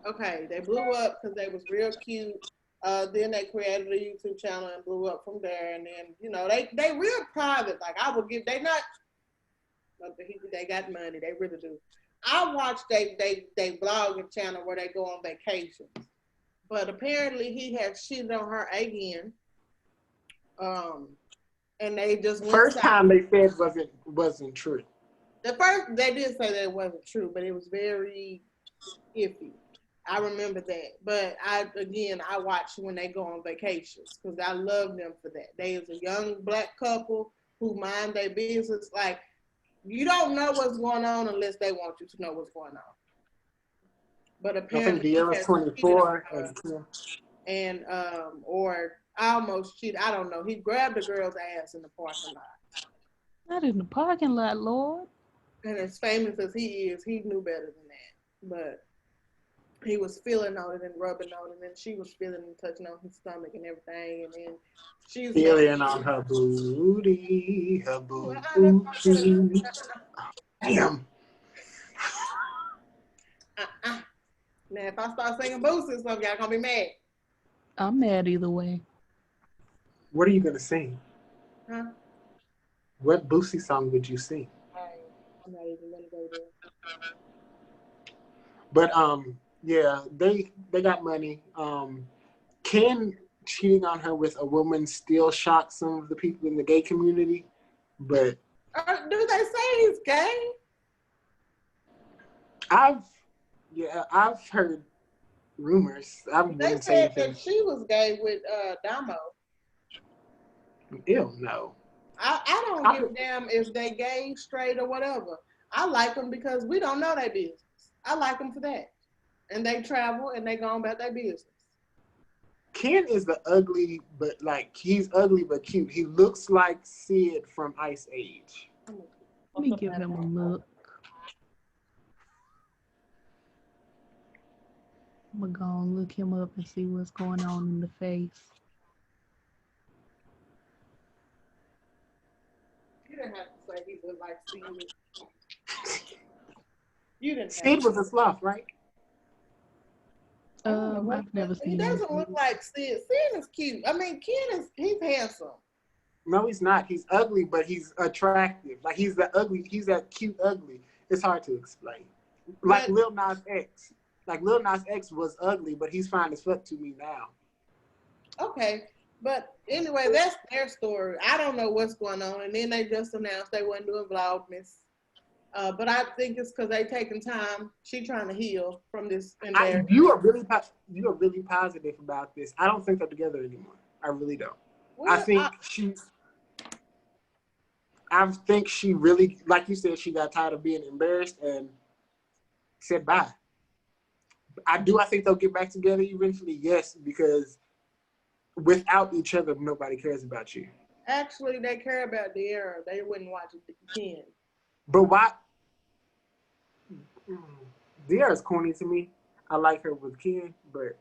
Speaker 2: Okay, they blew up because they was real cute. Then they created a YouTube channel and blew up from there. And then, you know, they real private. Like I would give, they got money, they really do. I watch they blogging channel where they go on vacations. But apparently he had cheated on her again. And they just went
Speaker 3: first time they said wasn't true.
Speaker 2: The first they did say that it wasn't true, but it was very iffy. I remember that. But I watch when they go on vacations because I love them for that. They is a young black couple who mind their business. Like You don't know what's going on unless they want you to know what's going on. But
Speaker 3: I think
Speaker 2: apparently he
Speaker 3: De'Ara's
Speaker 2: has cheated on
Speaker 3: 24
Speaker 2: her and or almost cheated. I don't know. He grabbed the girl's ass in the parking lot.
Speaker 1: Not in the parking lot, Lord.
Speaker 2: And as famous as he is, he knew better than that. But he was feeling on it and rubbing on it, and she was feeling and touching on his stomach and everything. And then she's
Speaker 3: feeling on her booty, her booty. Damn.
Speaker 2: Now, if I start singing Boosie, some y'all gonna be mad.
Speaker 1: I'm mad either way.
Speaker 3: What are you gonna sing?
Speaker 2: Huh?
Speaker 3: What Boosie song would you sing?
Speaker 2: I'm not even gonna go there.
Speaker 3: But yeah, they got money. Ken cheating on her with a woman still shocked some of the people in the gay community, but
Speaker 2: Do they say he's gay?
Speaker 3: I've heard rumors. I
Speaker 2: They
Speaker 3: wouldn't say
Speaker 2: said
Speaker 3: anything.
Speaker 2: that she was gay with Damo.
Speaker 3: Ew, no.
Speaker 2: I don't give a damn if they gay, straight, or whatever. I like them because we don't know their business. I like them for that. And they travel and they go on about their business.
Speaker 3: Ken is the ugly, but like he's ugly but cute. He looks like Sid from Ice Age.
Speaker 1: Let me give him a look. I'm gonna go and look him up and see what's going on in the face.
Speaker 2: You didn't have to say he looked like Sid. You didn't.
Speaker 3: Sid was a sloth, right?
Speaker 1: I've never seen
Speaker 2: He doesn't look like Sid. Sid is cute. I mean, he's handsome.
Speaker 3: No, he's not. He's ugly, but he's attractive. Like he's that cute ugly. It's hard to explain. Like Lil Nas X. Like Lil Nas X was ugly, but he's fine as fuck to me now.
Speaker 2: Okay. But anyway, that's their story. I don't know what's going on. And then they just announced they wasn't doing Vlogmas. But I think it's because they taking time. She trying to heal from this.
Speaker 3: You are really positive about this. I don't think they're together anymore. I really don't. Well, I think she really, like you said, she got tired of being embarrassed and said bye. I think they'll get back together eventually. Yes, because without each other, nobody cares about you.
Speaker 2: Actually, they care about De'Ara. They wouldn't watch it Ken.
Speaker 3: But why? De'Ara's corny to me. I like her with Ken, but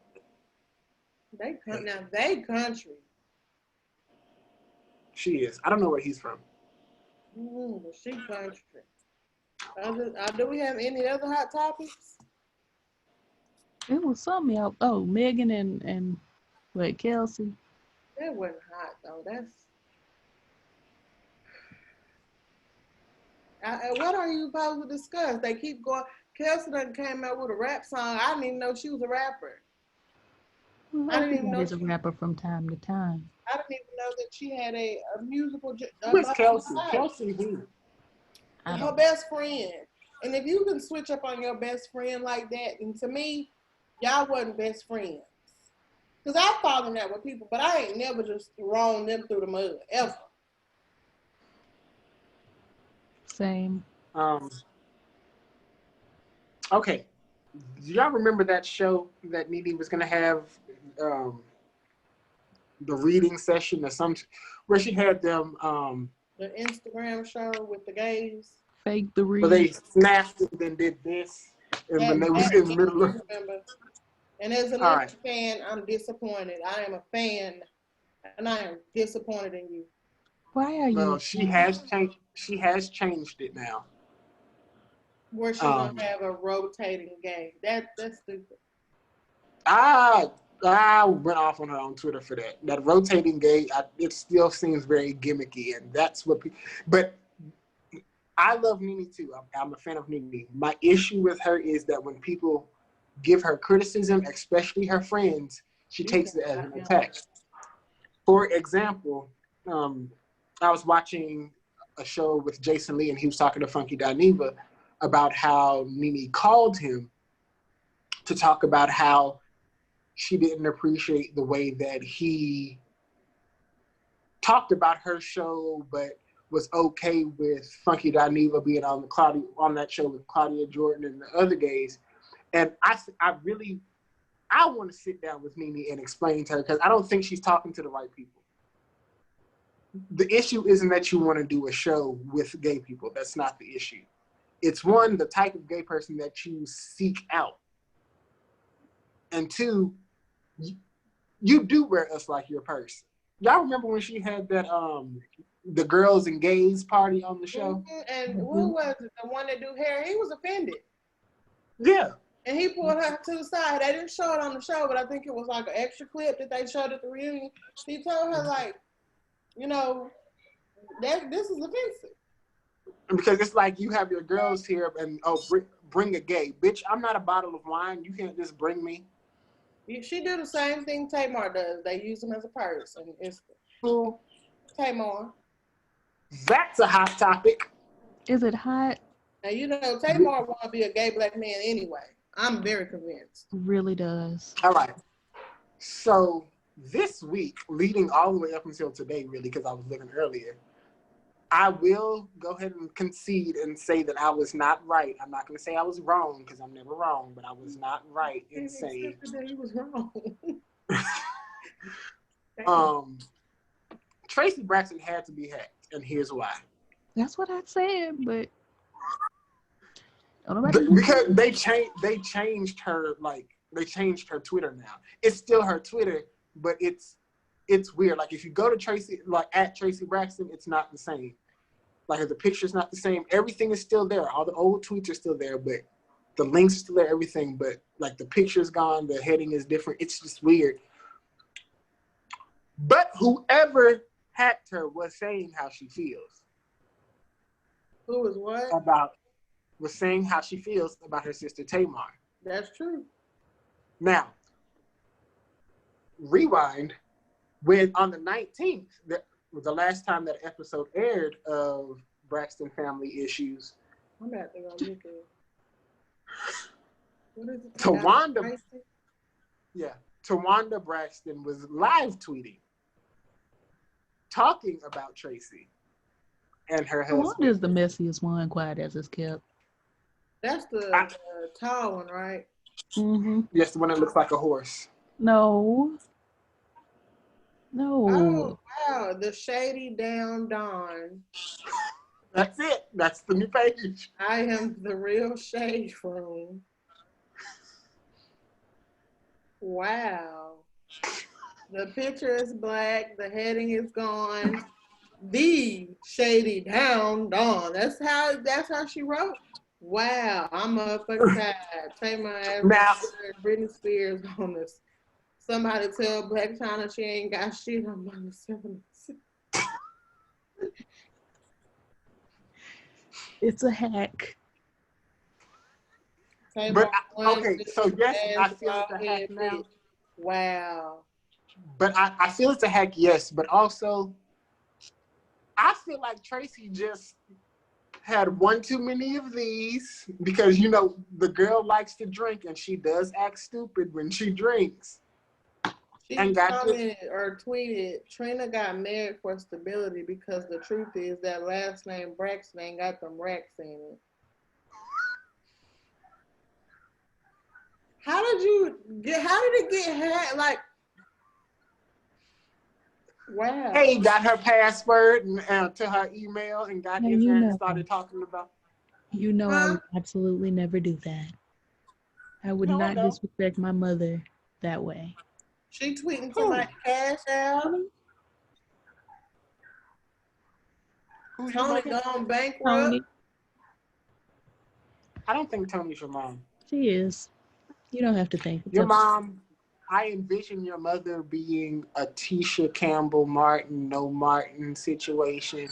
Speaker 2: they country.
Speaker 3: She is. I don't know where he's from.
Speaker 2: She country. Do we have any other hot topics?
Speaker 1: It was something else. Oh, Megan and what, Kelsey?
Speaker 2: That wasn't hot though. What are you supposed to discuss? They keep going. Kelsey done came out with a rap song. I didn't even know she was a rapper.
Speaker 1: Well, I didn't even know she's a rapper from time to time.
Speaker 2: I didn't even know that she had a musical.
Speaker 3: Who's Kelsey? Kelsey who?
Speaker 2: Her best friend. And if you can switch up on your best friend like that, and to me, y'all wasn't best friends. Because I've fallen out with people, but I ain't never just thrown them through the mud, ever.
Speaker 1: Same.
Speaker 3: Okay. Do y'all remember that show that Nene was going to have, the reading session or something, where she had them...
Speaker 2: the Instagram show with the gays.
Speaker 1: Fake the read.
Speaker 3: But they snapped it and did this. And when they was in the middle of...
Speaker 2: And as an Nene fan, I'm disappointed. I am a fan, and I am disappointed in you.
Speaker 1: Why are you?
Speaker 3: Well, she has changed it now.
Speaker 2: Where she's gonna have a rotating gay. That's stupid.
Speaker 3: I went off on her on Twitter for that. That rotating gay, it still seems very gimmicky, and that's what people... But I love Nene too. I'm a fan of Nene. My issue with her is that when people give her criticism, especially her friends, she takes it as an attack. For example, I was watching a show with Jason Lee, and he was talking to Funky Dineva about how Nene called him to talk about how she didn't appreciate the way that he talked about her show, but was okay with Funky Dineva being on that show with Claudia Jordan and the other gays. And I want to sit down with Nene and explain to her, because I don't think she's talking to the right people. The issue isn't that you want to do a show with gay people. That's not the issue. It's one, the type of gay person that you seek out. And two, you do wear us like your person. Y'all remember when she had that the girls and gays party on the show?
Speaker 2: And who was it? The one that do hair? He was offended.
Speaker 3: Yeah.
Speaker 2: And he pulled her to the side. They didn't show it on the show, but I think it was like an extra clip that they showed at the reunion. He told her, like, you know, that this is offensive.
Speaker 3: Because it's like you have your girls here and, bring a gay. Bitch, I'm not a bottle of wine. You can't just bring me.
Speaker 2: She do the same thing Tamar does. They use them as a purse. And it's
Speaker 3: Who?
Speaker 2: Tamar.
Speaker 3: That's a hot topic.
Speaker 1: Is it hot?
Speaker 2: Now, you know, Tamar want to be a gay black man anyway. I'm very convinced.
Speaker 1: Really does.
Speaker 3: All right. So this week, leading all the way up until today, really, because I was looking earlier, I will go ahead and concede and say that I was not right. I'm not going to say I was wrong, because I'm never wrong, but I was not right in saying
Speaker 2: that he was wrong.
Speaker 3: Tracy Braxton had to be hacked, and here's why.
Speaker 1: That's what I said, but
Speaker 3: because they changed her, like, they changed her Twitter now. It's still her Twitter, but it's weird. Like, if you go to Tracy, like, at Tracy Braxton, it's not the same. Like, the picture's not the same. Everything is still there. All the old tweets are still there, but the links are still there, everything. But, like, the picture's gone. The heading is different. It's just weird. But whoever hacked her was saying how she feels.
Speaker 2: Who was what?
Speaker 3: Was saying how she feels about her sister Tamar.
Speaker 2: That's true.
Speaker 3: Now, rewind, when on the 19th, the last time that episode aired of Braxton Family Issues,
Speaker 2: I'm about to go look at it. What is it?
Speaker 3: Tawanda Braxton was live tweeting, talking about Tracy and her husband.
Speaker 1: Tawanda is the messiest one, quiet as it's kept.
Speaker 2: That's the tall one, right?
Speaker 1: Mm-hmm.
Speaker 3: Yes, the one that looks like a horse.
Speaker 1: No.
Speaker 2: Oh, wow. The Shady Down Dawn.
Speaker 3: That's it. That's the new page.
Speaker 2: I am the real shade room. Wow. The picture is black. The heading is gone. The Shady Down Dawn. That's how she wrote. Wow. I'm motherfucking tired. Take my ass. Britney Spears on this. Somebody tell Black China she ain't got shit on the 76.
Speaker 1: It's a hack.
Speaker 3: But okay, so yes, I feel it's a hack now.
Speaker 2: Wow.
Speaker 3: But I feel it's a hack, yes. But also, I feel like Tracy just had one too many of these, because, you know, the girl likes to drink and she does act stupid when she drinks.
Speaker 2: She commented or tweeted, Trina got married for stability, because the truth is that last name Braxton ain't got them racks in it. How did it get hacked? Like, wow.
Speaker 3: Hey, got her password and to her email and got in there and started talking about.
Speaker 1: You know, I would absolutely never do that. I would not disrespect my mother that way.
Speaker 2: She tweeting somebody cash out. Tony gone bankrupt.
Speaker 1: Tony.
Speaker 3: I don't think Tony's your mom.
Speaker 1: She is. You don't have to think.
Speaker 3: Your mom, I envision your mother being a Tisha Campbell Martin, no Martin situation.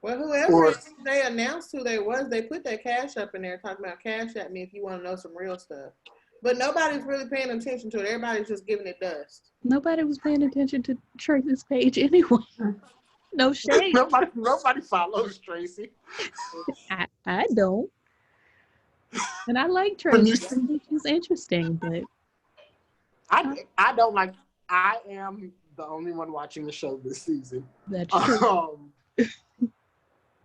Speaker 2: Well, whoever they announced who they was, they put their cash up in there talking about cash at me if you want to know some real stuff. But nobody's really paying attention to it. Everybody's just giving it dust.
Speaker 1: Nobody was paying attention to Tracy's page anyway. No shade.
Speaker 3: Nobody follows Tracy.
Speaker 1: I don't. And I like Tracy. I think she's interesting, but
Speaker 3: I don't like. I am the only one watching the show this season.
Speaker 1: That's true.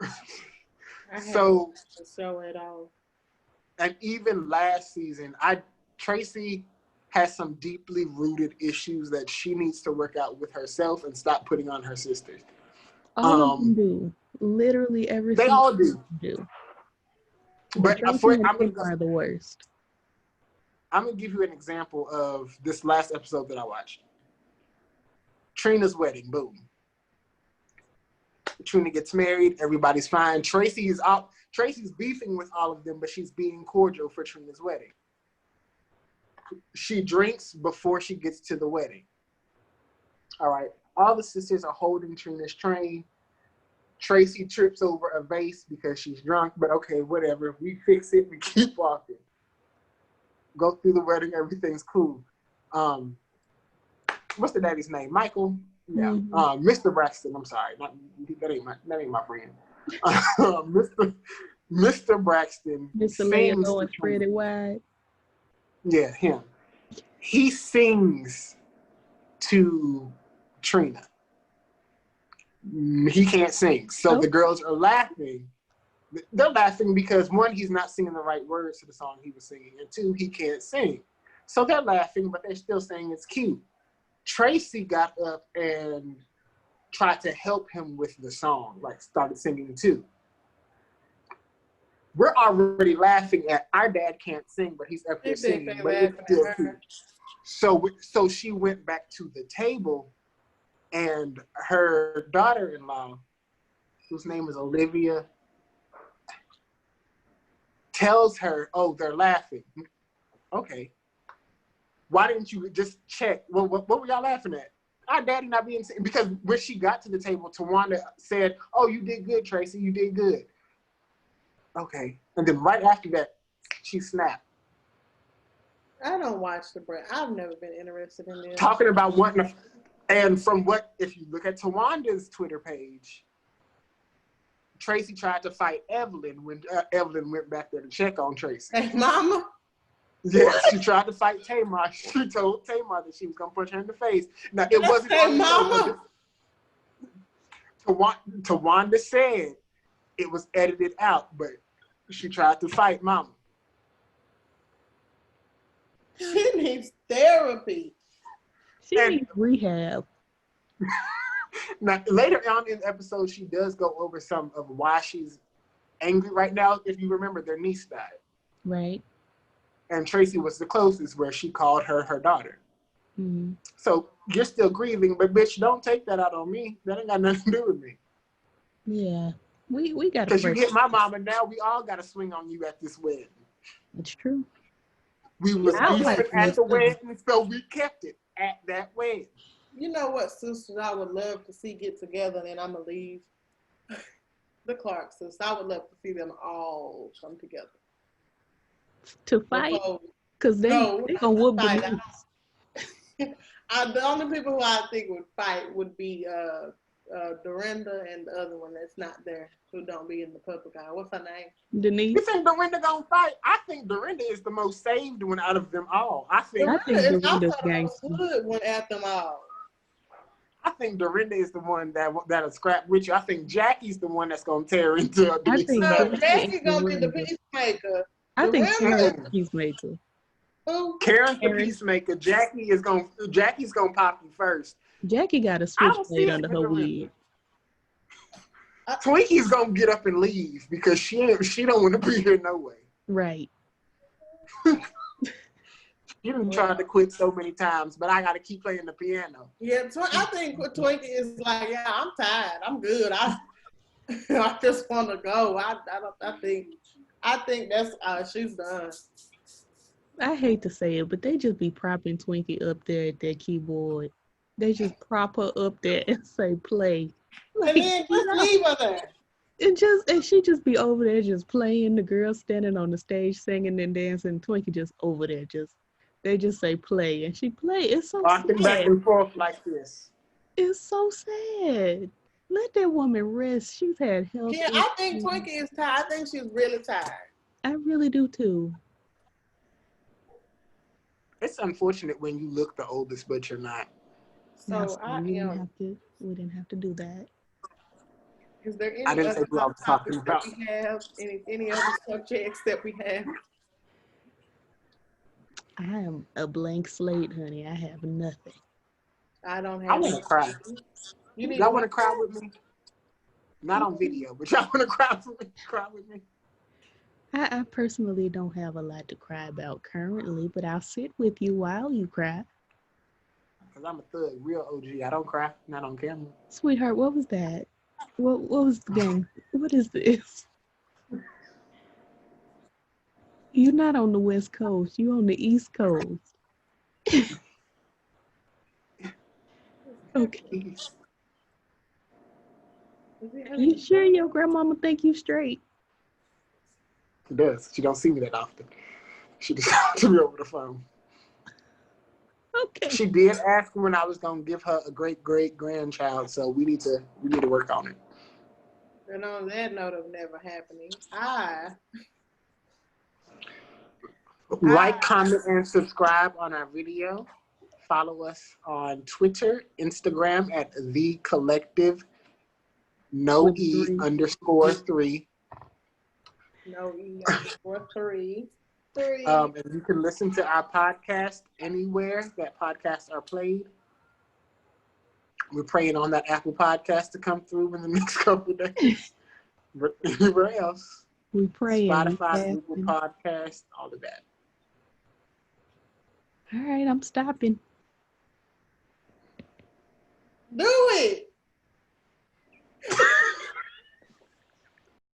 Speaker 2: I haven't
Speaker 3: So,
Speaker 2: watched the show at all.
Speaker 3: and even last season, Tracy has some deeply rooted issues that she needs to work out with herself and stop putting on her sisters.
Speaker 1: All of them do. Literally every
Speaker 3: They
Speaker 1: single
Speaker 3: all do.
Speaker 1: do. But
Speaker 3: But
Speaker 1: Tracy and Kim are the worst.
Speaker 3: I'm gonna give you an example of this last episode that I watched. Trina's wedding, boom. Trina gets married, everybody's fine. Tracy's beefing with all of them, but she's being cordial for Trina's wedding. She drinks before she gets to the wedding. All right. All the sisters are holding Trina's train. Tracy trips over a vase because she's drunk, but okay, whatever. We fix it, we keep walking. Go through the wedding, everything's cool. What's the daddy's name? Michael? Yeah. Mr. Braxton, I'm sorry. That ain't my friend. Mr. Braxton.
Speaker 1: Mr. Laying Low and Spread It Wide.
Speaker 3: Yeah, him. He sings to Trina. He can't sing. So the girls are laughing. They're laughing because, one, he's not singing the right words to the song he was singing, and two, he can't sing. So they're laughing, but they're still saying it's cute. Tracy got up and tried to help him with the song, like started singing too. We're already laughing at our dad can't sing, but he's up here singing, but it's still cute. So she went back to the table, and her daughter-in-law, whose name is Olivia, tells her, "Oh, they're laughing." Okay. Why didn't you just check? Well, what were y'all laughing at? Our daddy not being seen. Because when she got to the table, Tawanda said, "Oh, you did good, Tracy. You did good." Okay. And then right after that, she snapped.
Speaker 2: I don't watch the brand. I've never been interested in this.
Speaker 3: Talking about wanting to, and from what, if you look at Tawanda's Twitter page, Tracy tried to fight Evelyn when Evelyn went back there to check on Tracy.
Speaker 2: Hey, mama.
Speaker 3: Yeah, she tried to fight Tamar. She told Tamar that she was gonna punch her in the face. Now it wasn't
Speaker 2: Hey, mama.
Speaker 3: Tawanda said it was edited out, but she tried to fight Mama.
Speaker 2: She needs therapy.
Speaker 1: She needs rehab.
Speaker 3: Now later on in the episode, she does go over some of why she's angry right now. If you remember, their niece died.
Speaker 1: Right.
Speaker 3: And Tracy was the closest, where she called her daughter.
Speaker 1: Mm-hmm.
Speaker 3: So you're still grieving, but bitch, don't take that out on me. That ain't got nothing to do with me.
Speaker 1: Yeah, we got to.
Speaker 3: Because you hit my mama, now we all got to swing on you at this wedding.
Speaker 1: It's true.
Speaker 3: We was beefing at the wedding, so we kept it at that wedding.
Speaker 2: You know what sisters I would love to see get together, and then I'm going to leave? The Clark sisters. I would love to see them all come together.
Speaker 3: To
Speaker 1: fight? Because they going to whoop the
Speaker 2: The only people who I think would fight would be Dorinda and the other one that's not there, who don't be in the public eye. What's her name?
Speaker 1: Denise.
Speaker 3: You think Dorinda gonna fight? I think Dorinda is the most saved one out of them all. I think
Speaker 1: Dorinda's gangster.
Speaker 2: Good one at them all.
Speaker 3: I think Dorinda is the one that'll scrap with you. I think Jackie's the one that's gonna tear into her.
Speaker 1: I think
Speaker 2: Jackie's gonna be the peacemaker.
Speaker 1: I think Karen's the peacemaker.
Speaker 2: Who?
Speaker 3: Karen's the peacemaker. Jackie's gonna pop you first.
Speaker 1: Jackie got a switchblade under her wig.
Speaker 3: Twinkie's gonna get up and leave because she don't want to be here no way.
Speaker 1: Right.
Speaker 3: You done tried to quit so many times, but I got to keep playing the piano.
Speaker 2: Yeah, I think Twinkie is like, yeah, I'm tired. I'm good. I just want to go. I think that's she's done.
Speaker 1: I hate to say it, but they just be propping Twinkie up there at their keyboard. They just prop her up there and say play.
Speaker 2: Like, and then just leave her there.
Speaker 1: And she just be over there just playing. The girl standing on the stage singing and dancing. Twinkie just over there they just say play, and she play. It's so
Speaker 3: Walking
Speaker 1: sad.
Speaker 3: Back and forth like this.
Speaker 1: It's so sad. Let that woman rest. She's had health.
Speaker 2: Yeah, I think Twinkie is tired. I think she's really tired.
Speaker 1: I really do too.
Speaker 3: It's unfortunate when you look the oldest, but you're not.
Speaker 2: So
Speaker 1: we didn't have to do that.
Speaker 2: Is there
Speaker 3: I
Speaker 2: any
Speaker 3: didn't
Speaker 2: other
Speaker 3: say who I was talking
Speaker 2: topics that
Speaker 3: about.
Speaker 2: we have? Any other subjects that we have?
Speaker 1: I am a blank slate, honey. I have nothing.
Speaker 2: I don't
Speaker 3: I
Speaker 2: have
Speaker 3: want to cry.
Speaker 2: anything. You need to
Speaker 3: Y'all want to cry with me? Not on video, but y'all want to cry with me? Cry with me?
Speaker 1: I personally don't have a lot to cry about currently, but I'll sit with you while you cry.
Speaker 3: Because I'm a thug, real OG. I don't cry, not on camera.
Speaker 1: Sweetheart, what was that? What was the game? What is this? You're not on the West Coast. You're on the East Coast. Okay. You sure your grandmama think you straight?
Speaker 3: She does. She don't see me that often. She just talked to me over the phone.
Speaker 1: Okay.
Speaker 3: She did ask when I was gonna give her a great grandchild, so we need to work on it.
Speaker 2: And on that note of never happening,
Speaker 3: like, comment, and subscribe on our video. Follow us on Twitter, Instagram at the Collective, no E _3.
Speaker 2: No E_3.
Speaker 3: And you can listen to our podcast anywhere that podcasts are played. We're praying on that Apple podcast to come through in the next couple of days. But anywhere else,
Speaker 1: we praying.
Speaker 3: Spotify, Google Podcast, all of that.
Speaker 1: All right, I'm stopping.
Speaker 2: Do it.